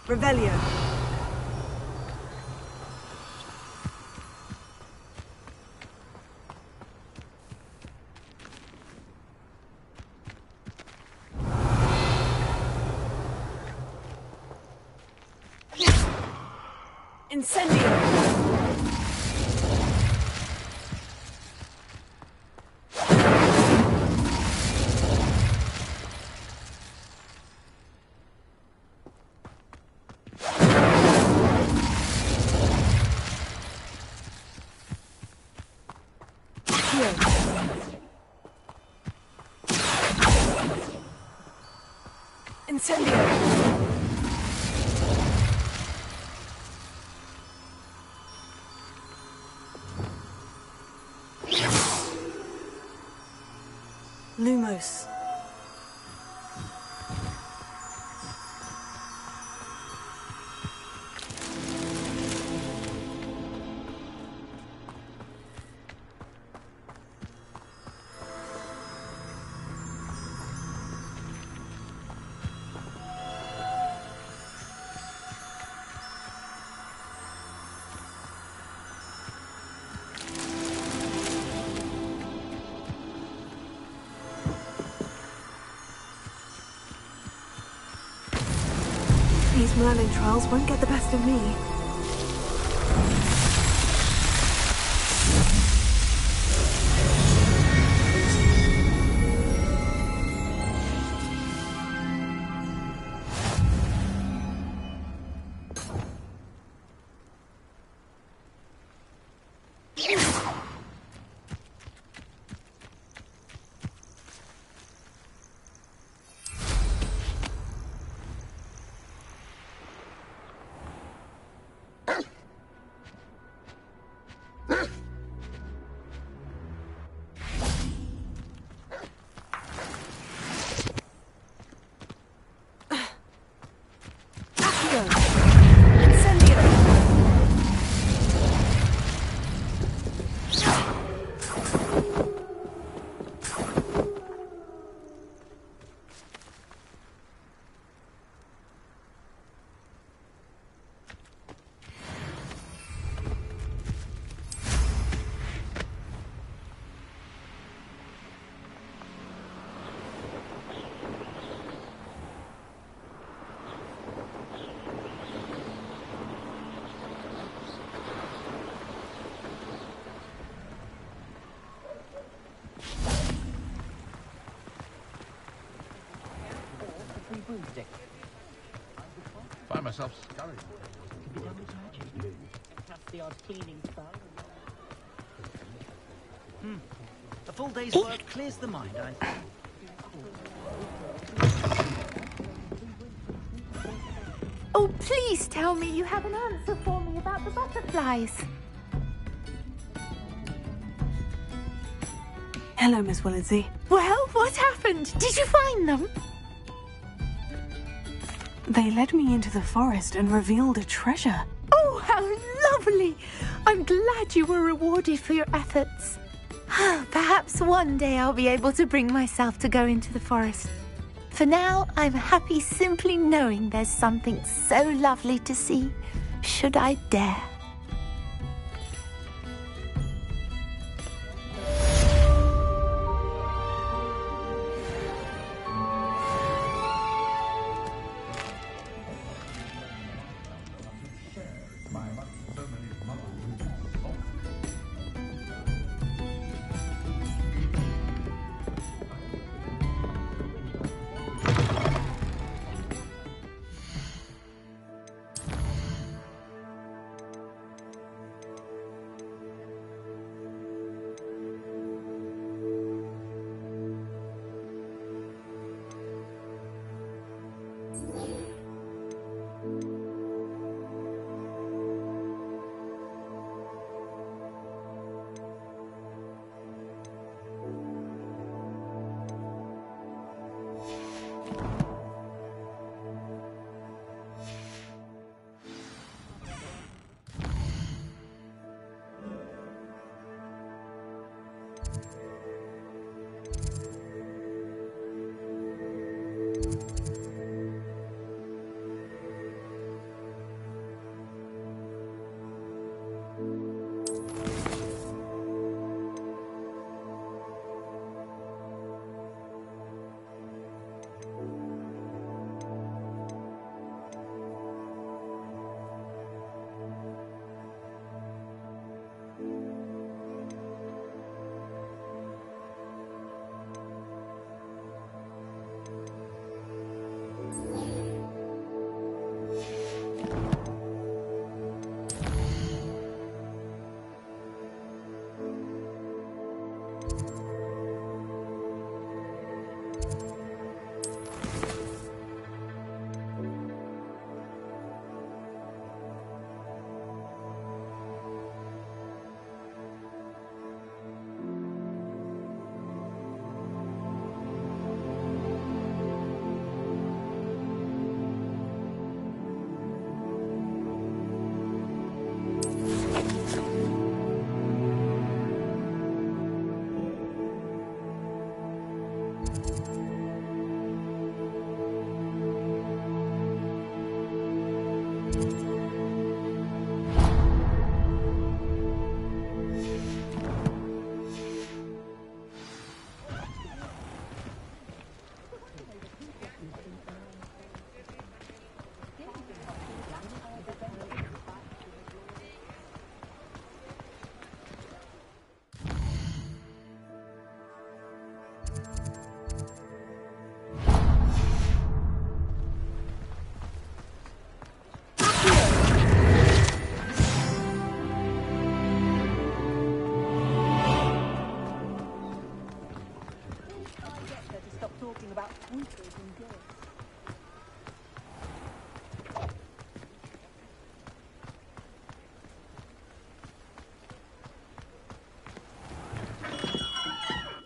Revelio. Incendio. Incendio. Lumos. These Merlin trials won't get the best of me. Find myself scurrying. A full day's work clears the mind, I think. Oh, please tell me you have an answer for me about the butterflies. Hello, Miss Willitsey. Well, what happened? Did you find them? They led me into the forest and revealed a treasure. Oh, how lovely! I'm glad you were rewarded for your efforts. Perhaps one day I'll be able to bring myself to go into the forest. For now, I'm happy simply knowing there's something so lovely to see, should I dare.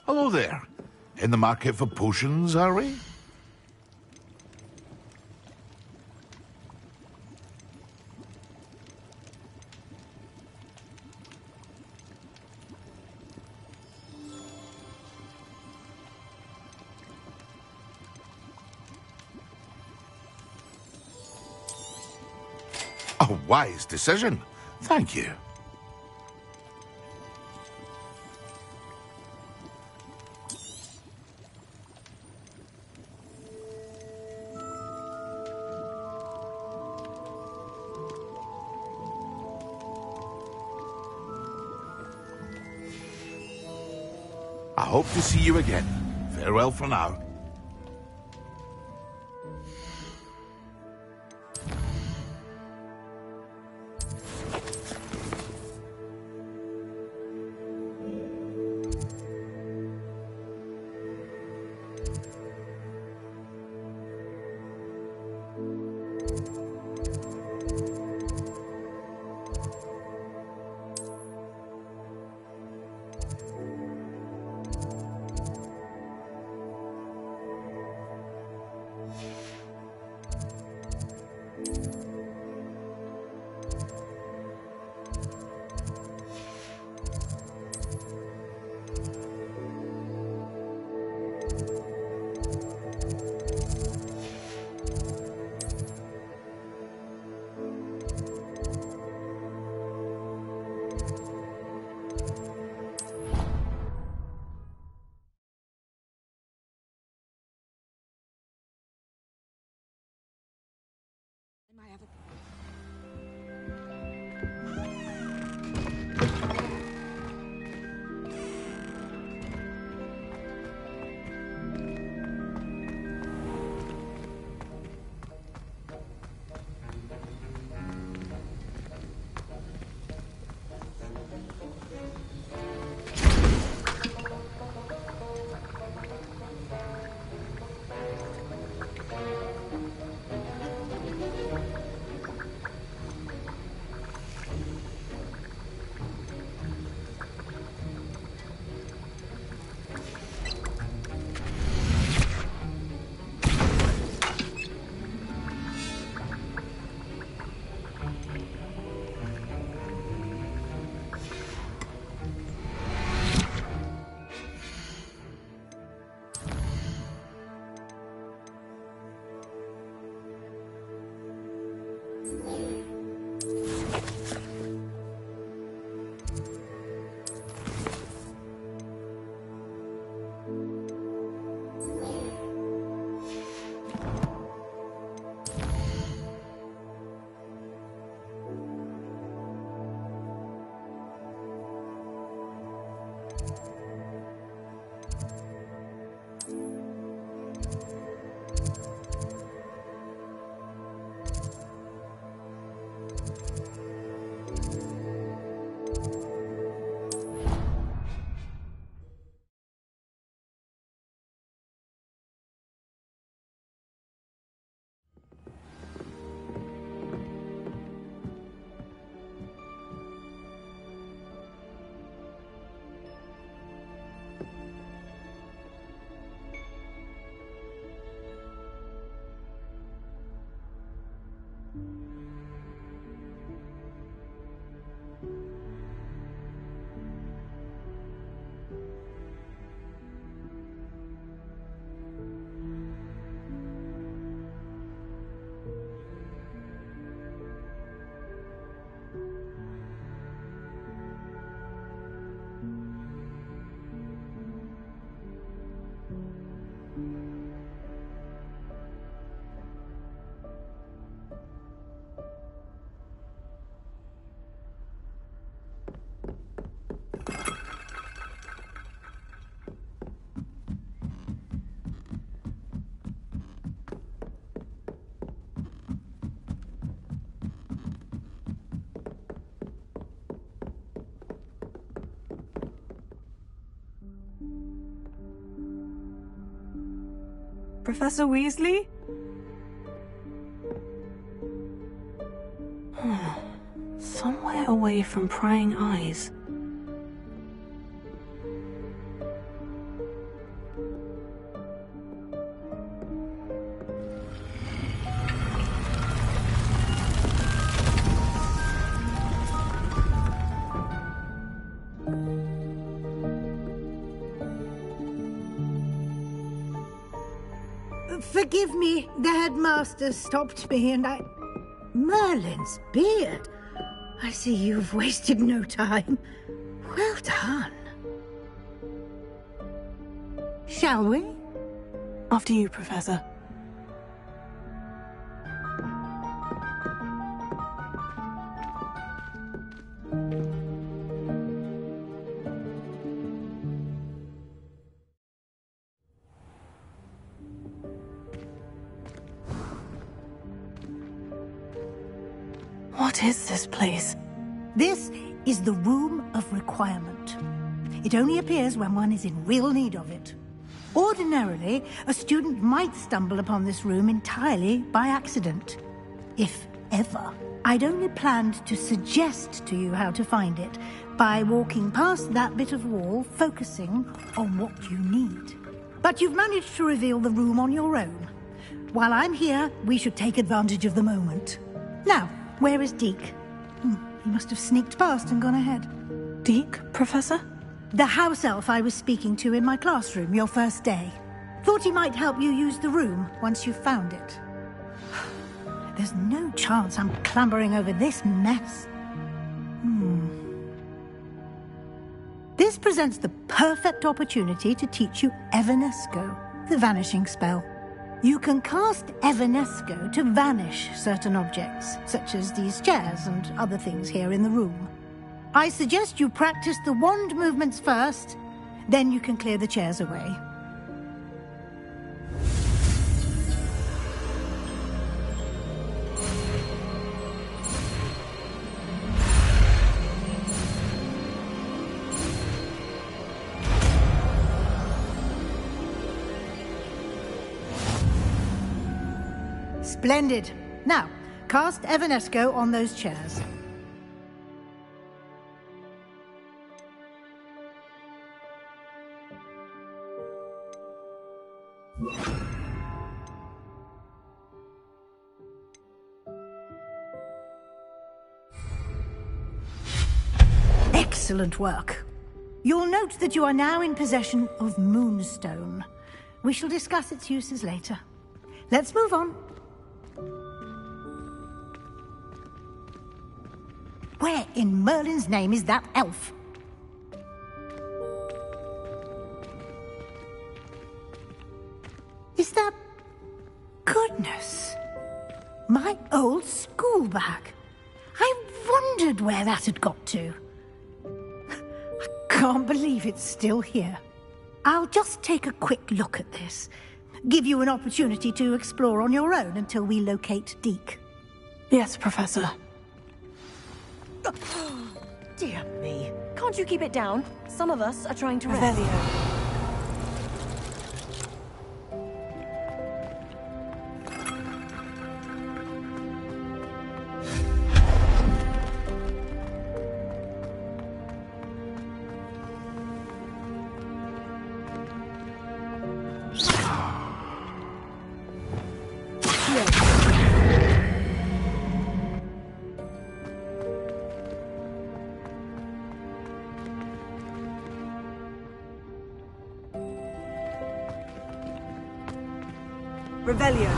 Hello there. In the market for potions, are we? A wise decision. Thank you. I hope to see you again. Farewell for now. Professor Weasley? Somewhere away from prying eyes. Forgive me, the headmaster stopped me and I... Merlin's beard. I see you've wasted no time. Well done. Shall we? After you, Professor. What is this place? This is the Room of Requirement. It only appears when one is in real need of it. Ordinarily, a student might stumble upon this room entirely by accident. If ever. I'd only planned to suggest to you how to find it by walking past that bit of wall, focusing on what you need. But you've managed to reveal the room on your own. While I'm here, we should take advantage of the moment. Now, where is Deke? He must have sneaked past and gone ahead. Deke, Professor? The house elf I was speaking to in my classroom your first day. Thought he might help you use the room once you've found it. There's no chance I'm clambering over this mess. This presents the perfect opportunity to teach you Evanesco, the vanishing spell. You can cast Evanesco to vanish certain objects, such as these chairs and other things here in the room. I suggest you practice the wand movements first, then you can clear the chairs away. Splendid. Now, cast Evanesco on those chairs. Excellent work. You'll note that you are now in possession of Moonstone. We shall discuss its uses later. Let's move on. Where in Merlin's name is that elf? Is that... Goodness! My old school bag. I wondered where that had got to. I can't believe it's still here. I'll just take a quick look at this. Give you an opportunity to explore on your own until we locate Deke. Yes, Professor. Dear me. Can't you keep it down? Some of us are trying to rest. Revelio. Revelio.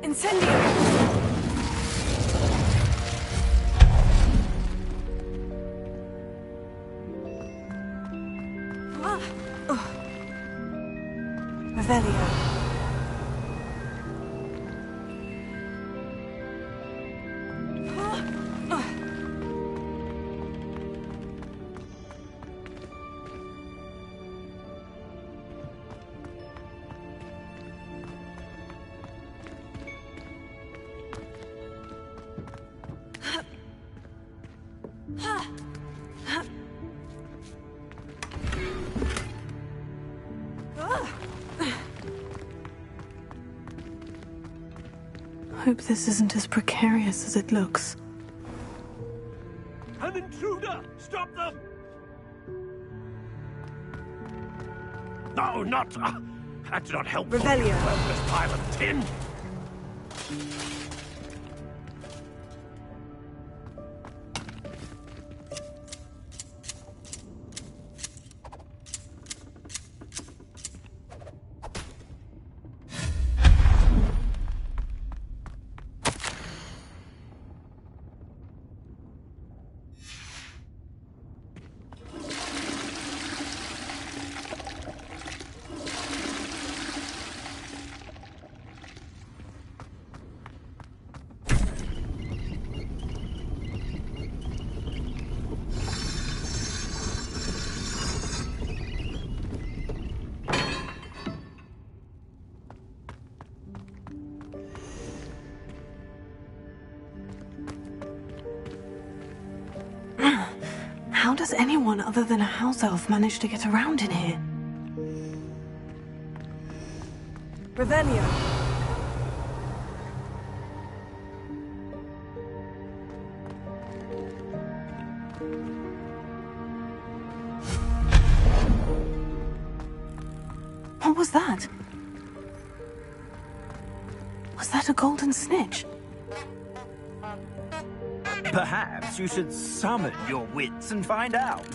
Incendio. Revelio. Hope this isn't as precarious as it looks. An intruder! Stop them! No, not... that's not helpful. Revelio. Worthless pile of tin. How does anyone other than a house elf manage to get around in here? Revelio. What was that? Was that a golden snitch? Perhaps you should summon your wits and find out.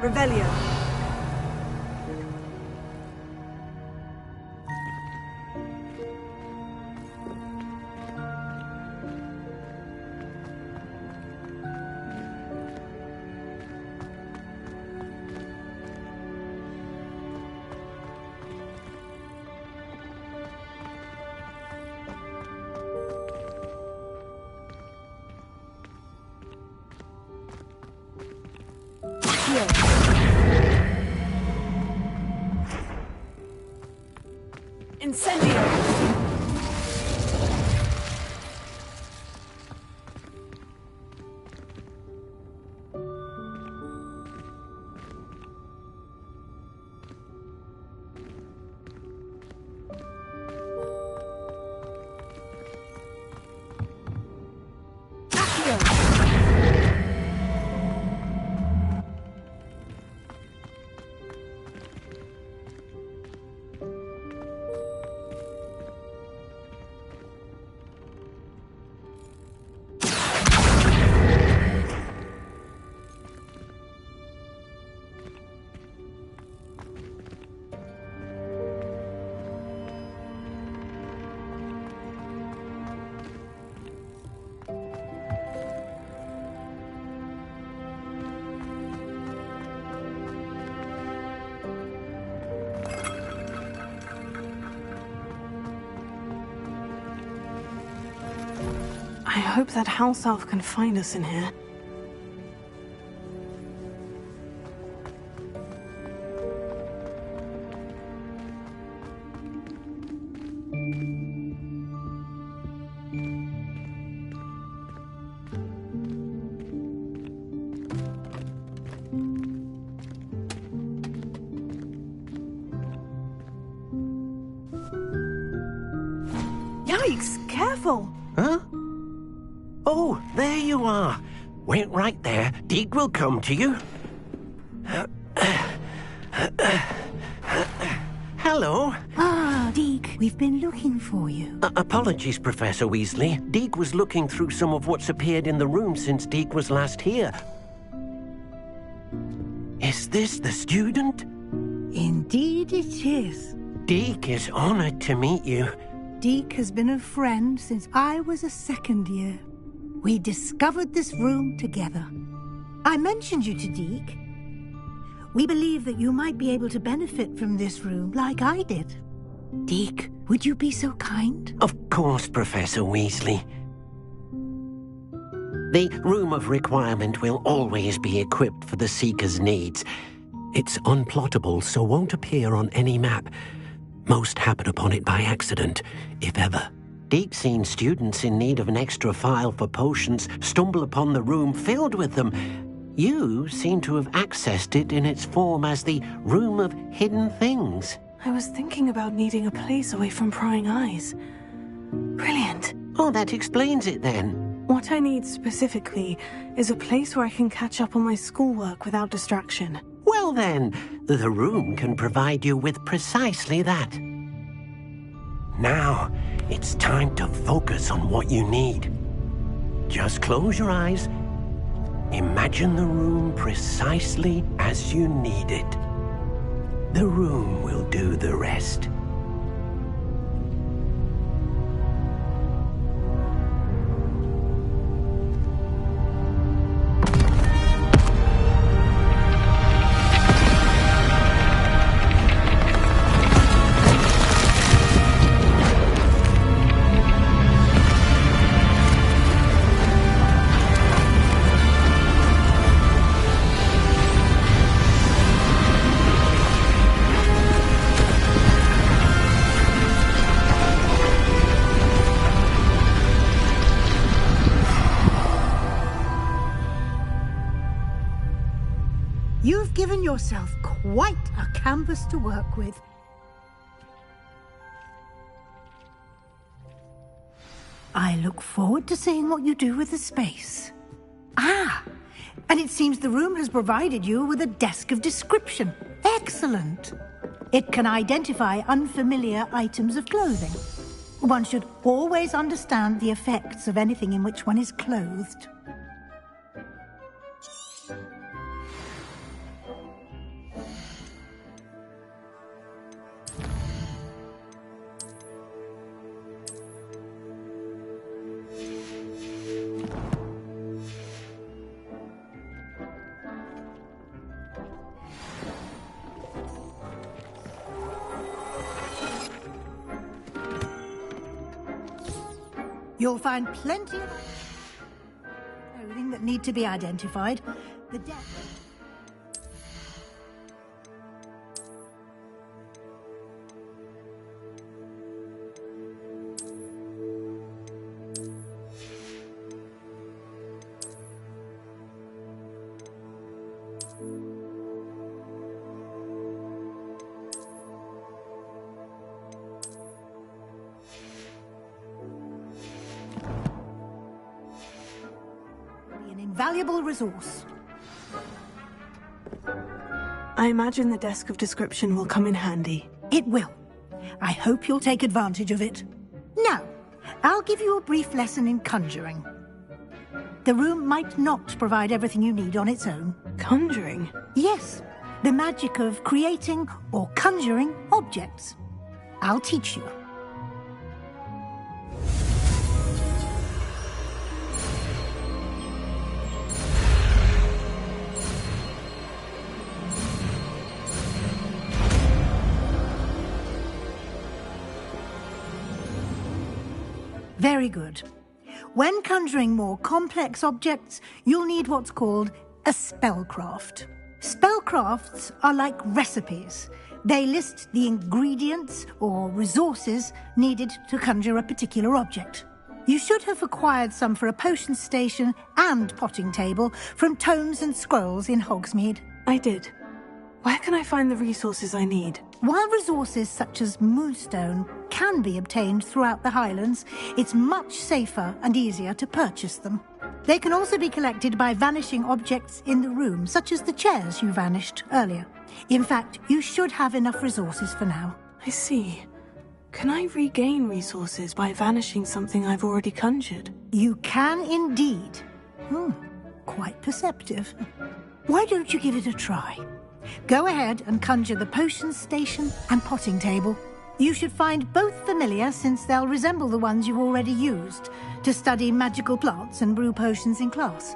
Revelio. Incendio! I hope that house elf can find us in here. Yikes! Careful! Huh? Oh, there you are. Wait right there. Deek will come to you. Hello. Ah, Deek, we've been looking for you. Apologies, Professor Weasley. Deek was looking through some of what's appeared in the room since Deek was last here. Is this the student? Indeed it is. Deek is honored to meet you. Deek has been a friend since I was a second year. We discovered this room together. I mentioned you to Deek. We believe that you might be able to benefit from this room like I did. Deek, would you be so kind? Of course, Professor Weasley. The Room of Requirement will always be equipped for the Seeker's needs. It's unplottable, so won't appear on any map. Most happen upon it by accident, if ever. Deep-seen students in need of an extra file for potions stumble upon the room filled with them. You seem to have accessed it in its form as the Room of Hidden Things. I was thinking about needing a place away from prying eyes. Brilliant. Oh, that explains it then. What I need specifically is a place where I can catch up on my schoolwork without distraction. Well then, the room can provide you with precisely that. Now, it's time to focus on what you need. Just close your eyes. Imagine the room precisely as you need it. The room will do the rest. You've given yourself quite a canvas to work with. I look forward to seeing what you do with the space. Ah, and it seems the room has provided you with a desk of description. Excellent. It can identify unfamiliar items of clothing. One should always understand the effects of anything in which one is clothed. You'll find plenty of clothing that need to be identified. The desk. Valuable resource. I imagine the desk of description will come in handy. It will. I hope you'll take advantage of it. Now, I'll give you a brief lesson in conjuring. The room might not provide everything you need on its own. Conjuring? Yes, the magic of creating or conjuring objects. I'll teach you. Very good. When conjuring more complex objects, you'll need what's called a spellcraft. Spellcrafts are like recipes. They list the ingredients or resources needed to conjure a particular object. You should have acquired some for a potion station and potting table from tomes and scrolls in Hogsmeade. I did. Where can I find the resources I need? While resources such as moonstone can be obtained throughout the Highlands, it's much safer and easier to purchase them. They can also be collected by vanishing objects in the room, such as the chairs you vanished earlier. In fact, you should have enough resources for now. I see. Can I regain resources by vanishing something I've already conjured? You can indeed. Quite perceptive. Why don't you give it a try? Go ahead and conjure the potion station and potting table. You should find both familiar, since they'll resemble the ones you've already used to study magical plants and brew potions in class.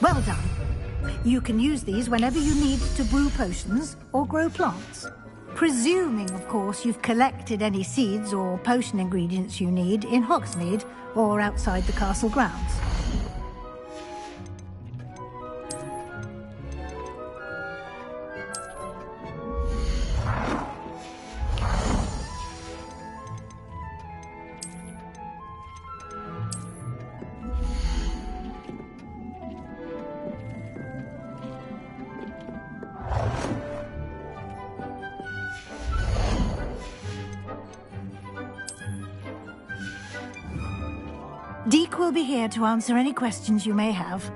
Well done. You can use these whenever you need to brew potions or grow plants. Presuming, of course, you've collected any seeds or potion ingredients you need in Hogsmeade or outside the castle grounds. Deek will be here to answer any questions you may have.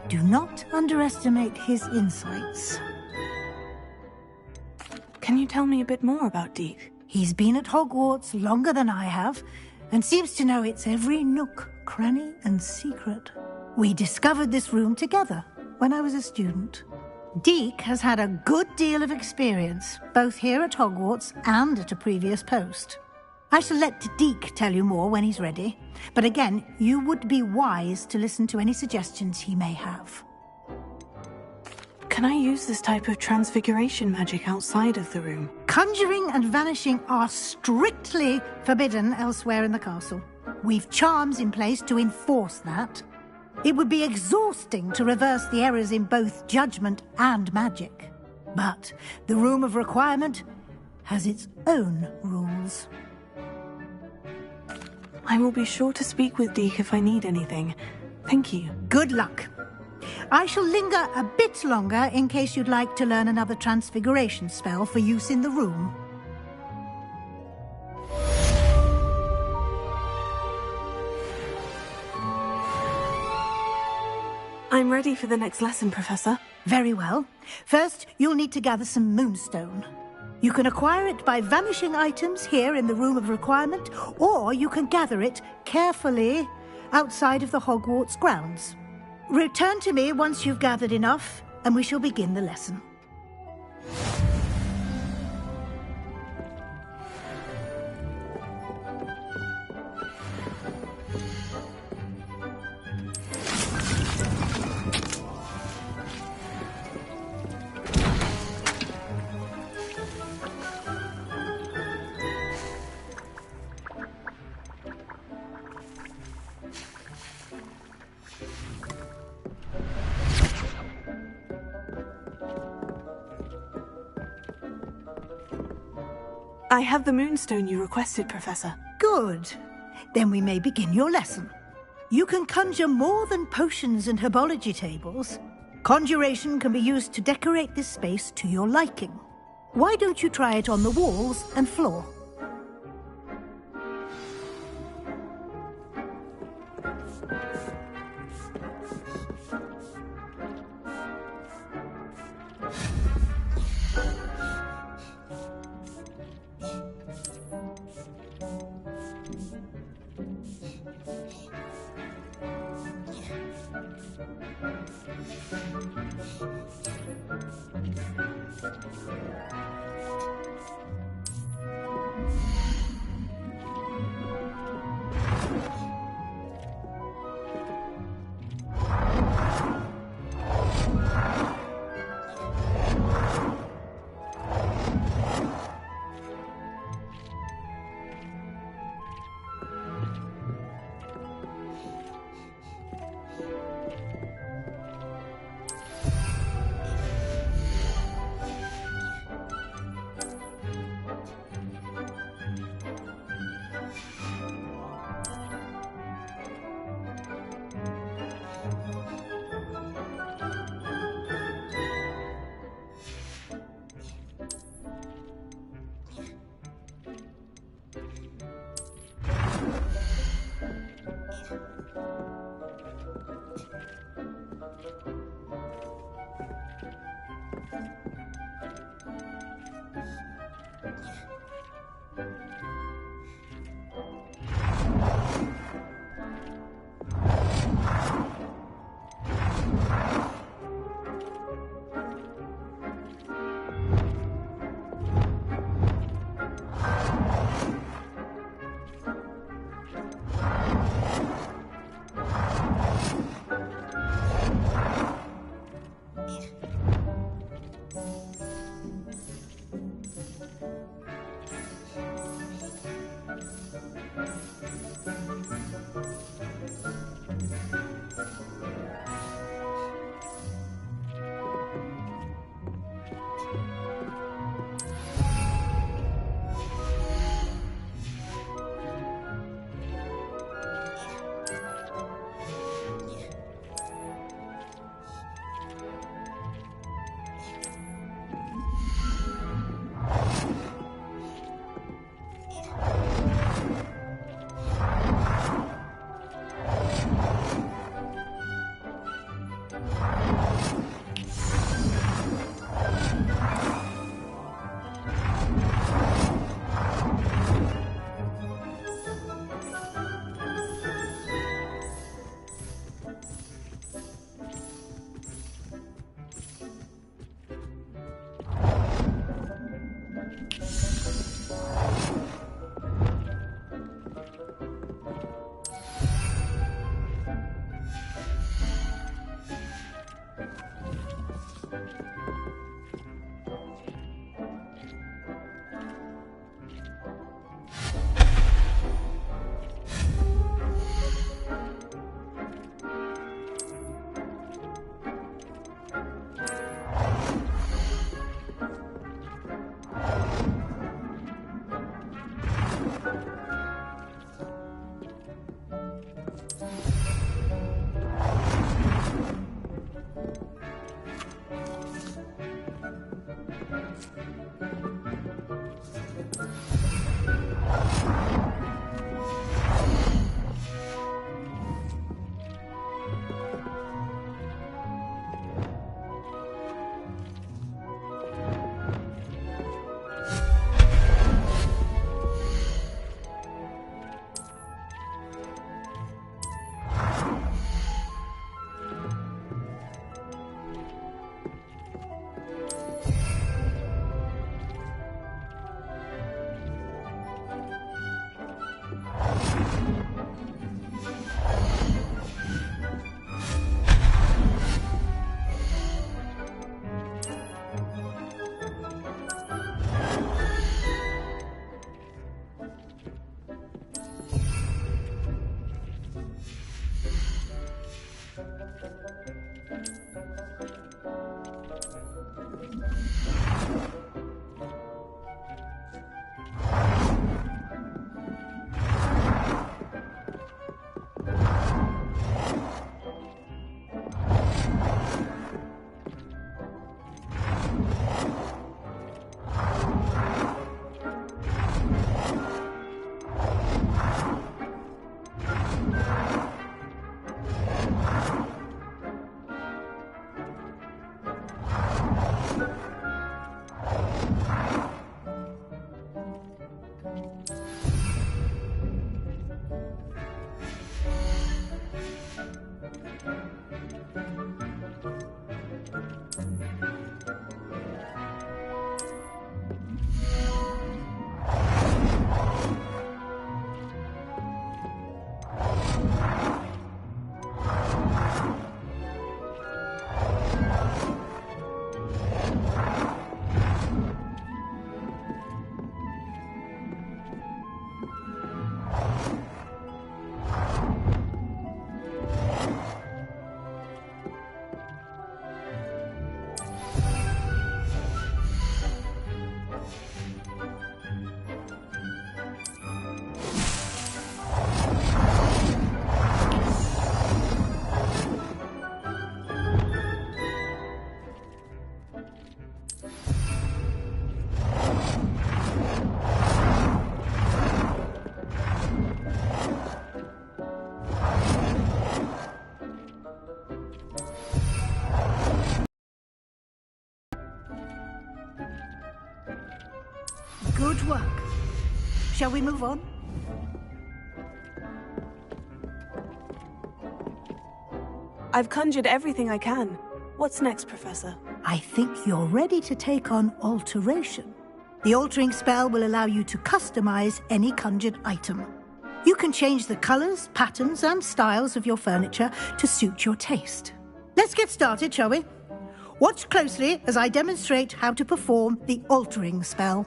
Do not underestimate his insights. Can you tell me a bit more about Deek? He's been at Hogwarts longer than I have, and seems to know its every nook, cranny, and secret. We discovered this room together when I was a student. Deek has had a good deal of experience, both here at Hogwarts and at a previous post. I shall let Deek tell you more when he's ready, but again, you would be wise to listen to any suggestions he may have. Can I use this type of transfiguration magic outside of the room? Conjuring and vanishing are strictly forbidden elsewhere in the castle. We've charms in place to enforce that. It would be exhausting to reverse the errors in both judgment and magic. But the Room of Requirement has its own rules. I will be sure to speak with Deek if I need anything. Thank you. Good luck. I shall linger a bit longer in case you'd like to learn another transfiguration spell for use in the room. I'm ready for the next lesson, Professor. Very well. First, you'll need to gather some moonstone. You can acquire it by vanishing items here in the Room of Requirement, or you can gather it carefully outside of the Hogwarts grounds. Return to me once you've gathered enough, and we shall begin the lesson. I have the moonstone you requested, Professor. Good. Then we may begin your lesson. You can conjure more than potions and herbology tables. Conjuration can be used to decorate this space to your liking. Why don't you try it on the walls and floor? Shall we move on? I've conjured everything I can. What's next, Professor? I think you're ready to take on alteration. The altering spell will allow you to customize any conjured item. You can change the colors, patterns, and styles of your furniture to suit your taste. Let's get started, shall we? Watch closely as I demonstrate how to perform the altering spell.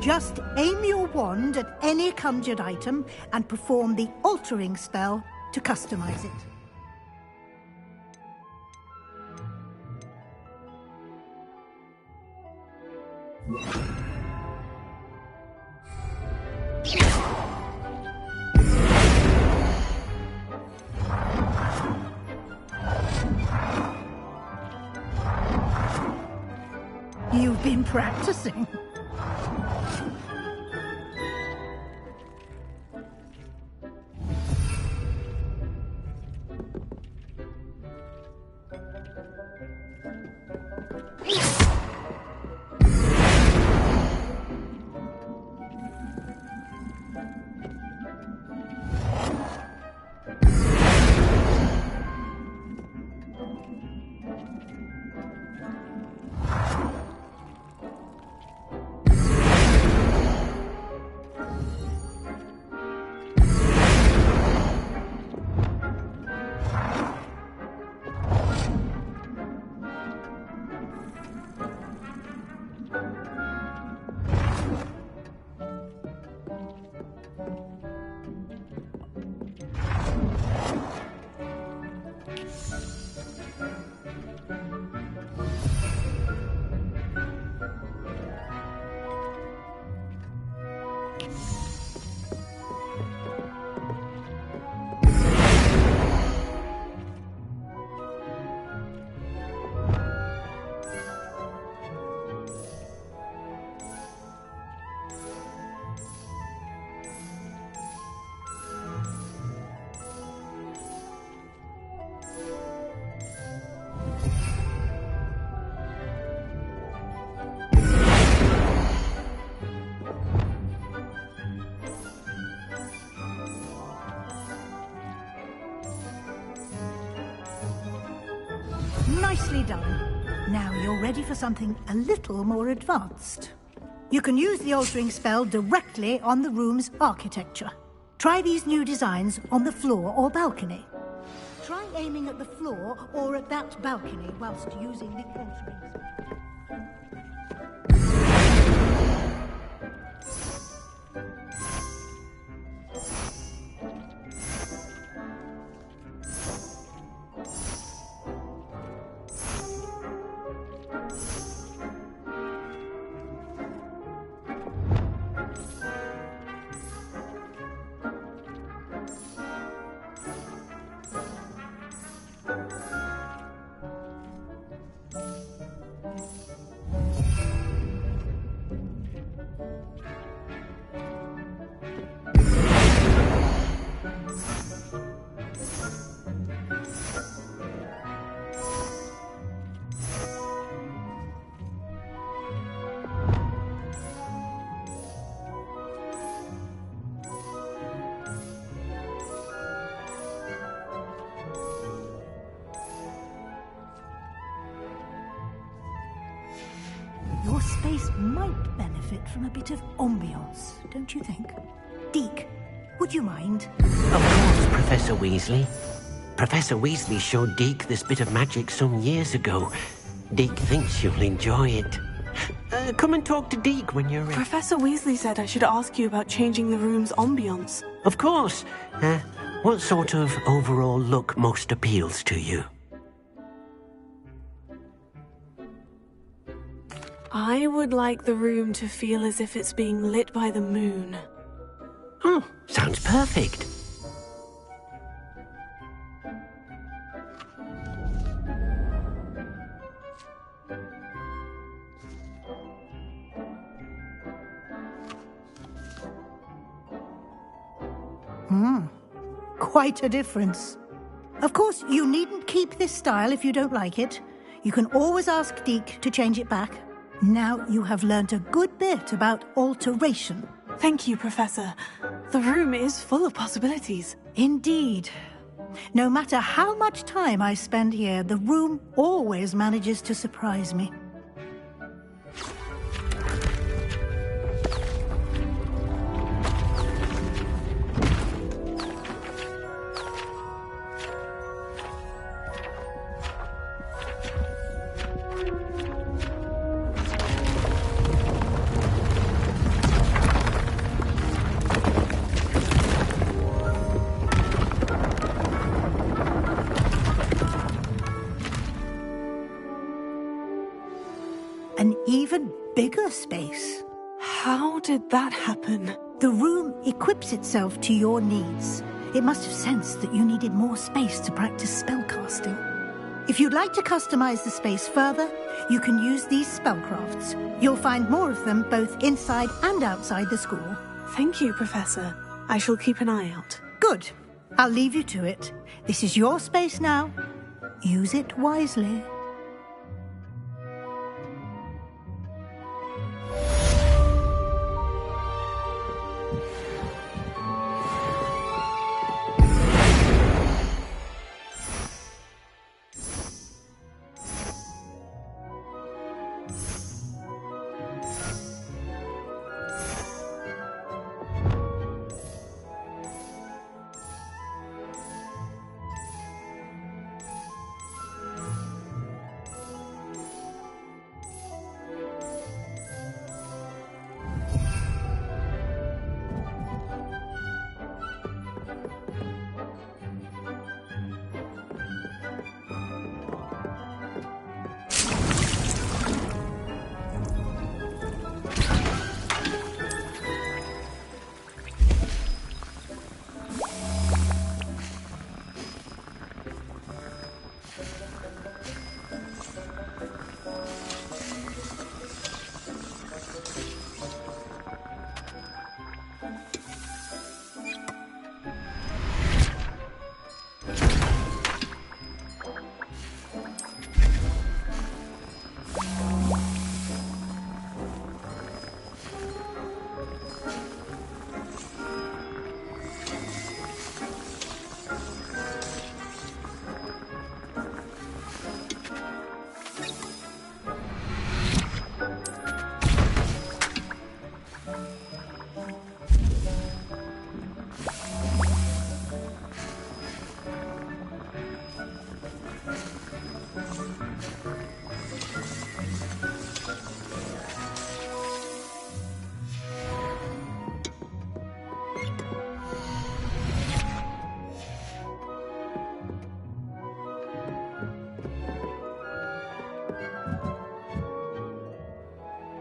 Just aim your wand at any conjured item and perform the altering spell to customize it. You've been practicing. Nicely done. Now you're ready for something a little more advanced. You can use the altering spell directly on the room's architecture. Try these new designs on the floor or balcony. Try aiming at the floor or at that balcony whilst using the altering spell. Your space might benefit from a bit of ambiance, don't you think? Deke, would you mind? Of course, Professor Weasley. Professor Weasley showed Deke this bit of magic some years ago. Deke thinks you'll enjoy it. Come and talk to Deke when you're ready. Professor Weasley said I should ask you about changing the room's ambiance. Of course. What sort of overall look most appeals to you? I would like the room to feel as if it's being lit by the moon. Oh, sounds perfect. Quite a difference. Of course, you needn't keep this style if you don't like it. You can always ask Deke to change it back. Now you have learnt a good bit about alteration. Thank you, Professor. The room is full of possibilities. Indeed. No matter how much time I spend here, the room always manages to surprise me. An even bigger space. How did that happen? The room equips itself to your needs. It must have sensed that you needed more space to practice spellcasting. If you'd like to customize the space further, you can use these spellcrafts. You'll find more of them both inside and outside the school. Thank you, Professor. I shall keep an eye out. Good. I'll leave you to it. This is your space now. Use it wisely.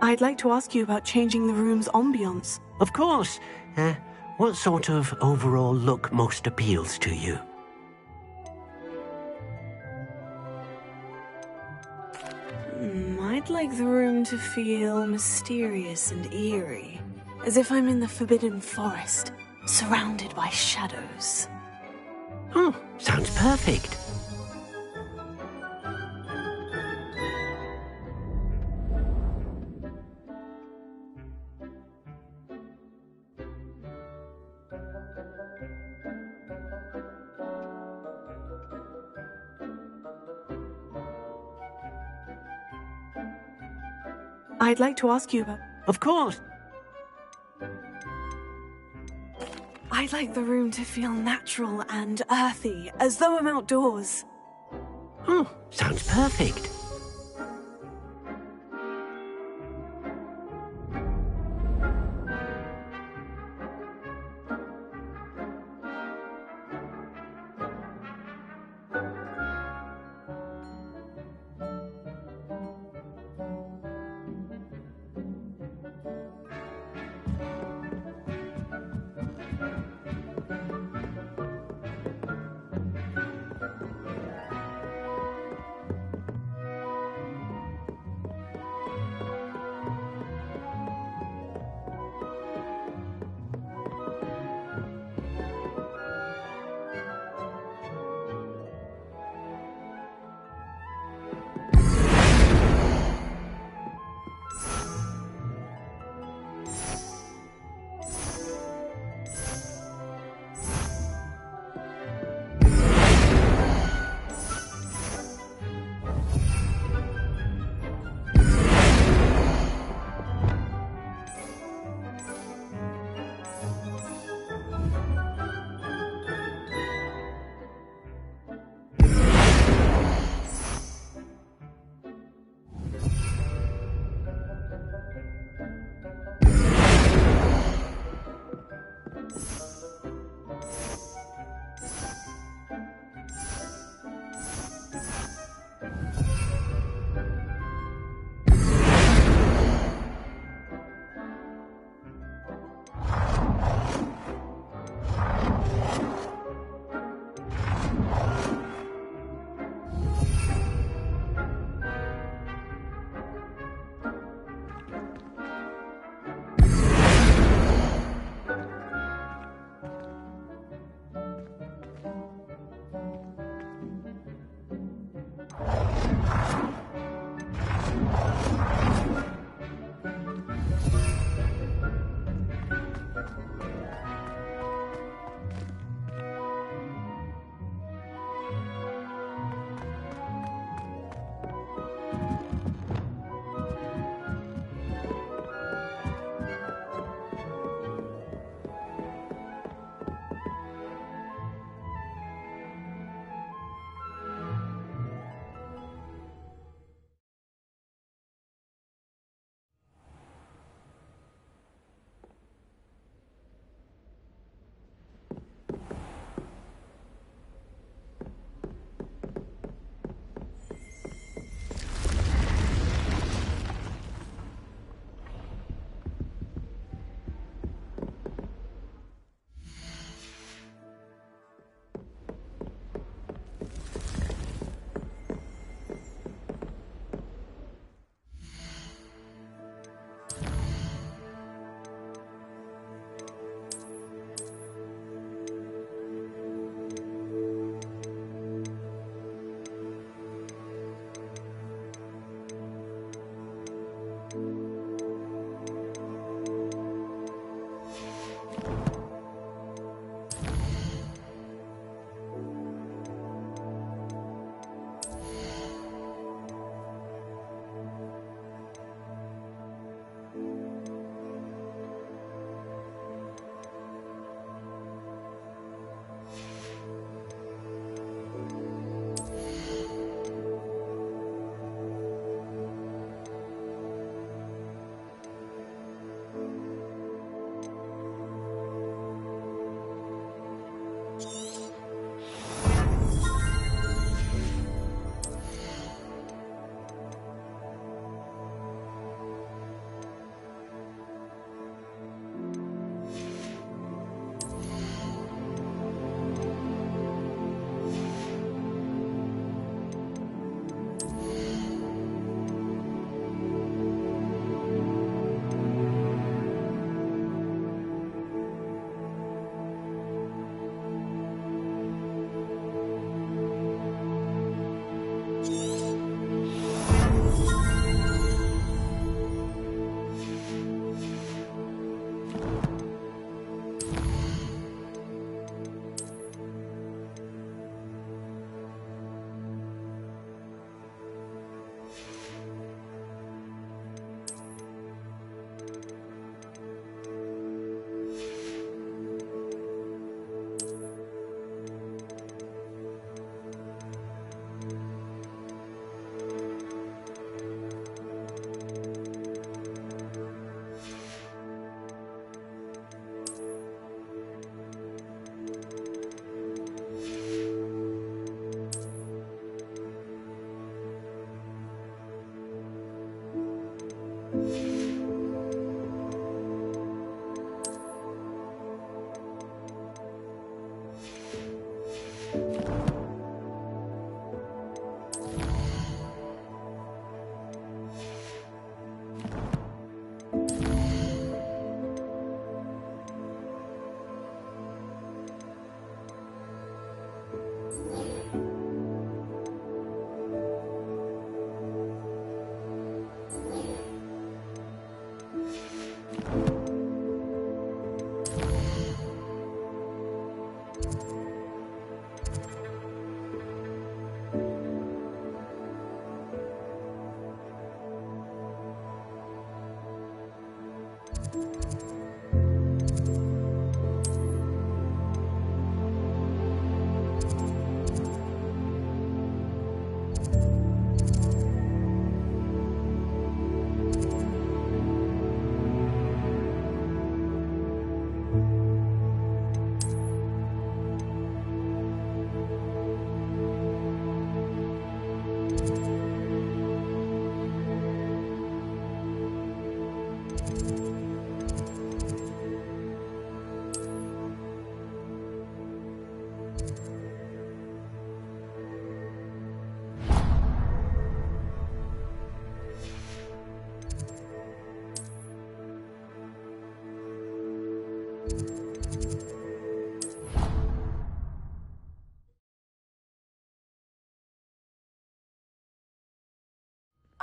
I'd like to ask you about changing the room's ambience. Of course. What sort of overall look most appeals to you? I'd like the room to feel mysterious and eerie, as if I'm in the Forbidden Forest, surrounded by shadows. Oh, sounds perfect. I'd like to ask you about... Of course. I'd like the room to feel natural and earthy, as though I'm outdoors. Oh, sounds perfect.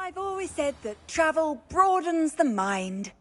I've always said that travel broadens the mind.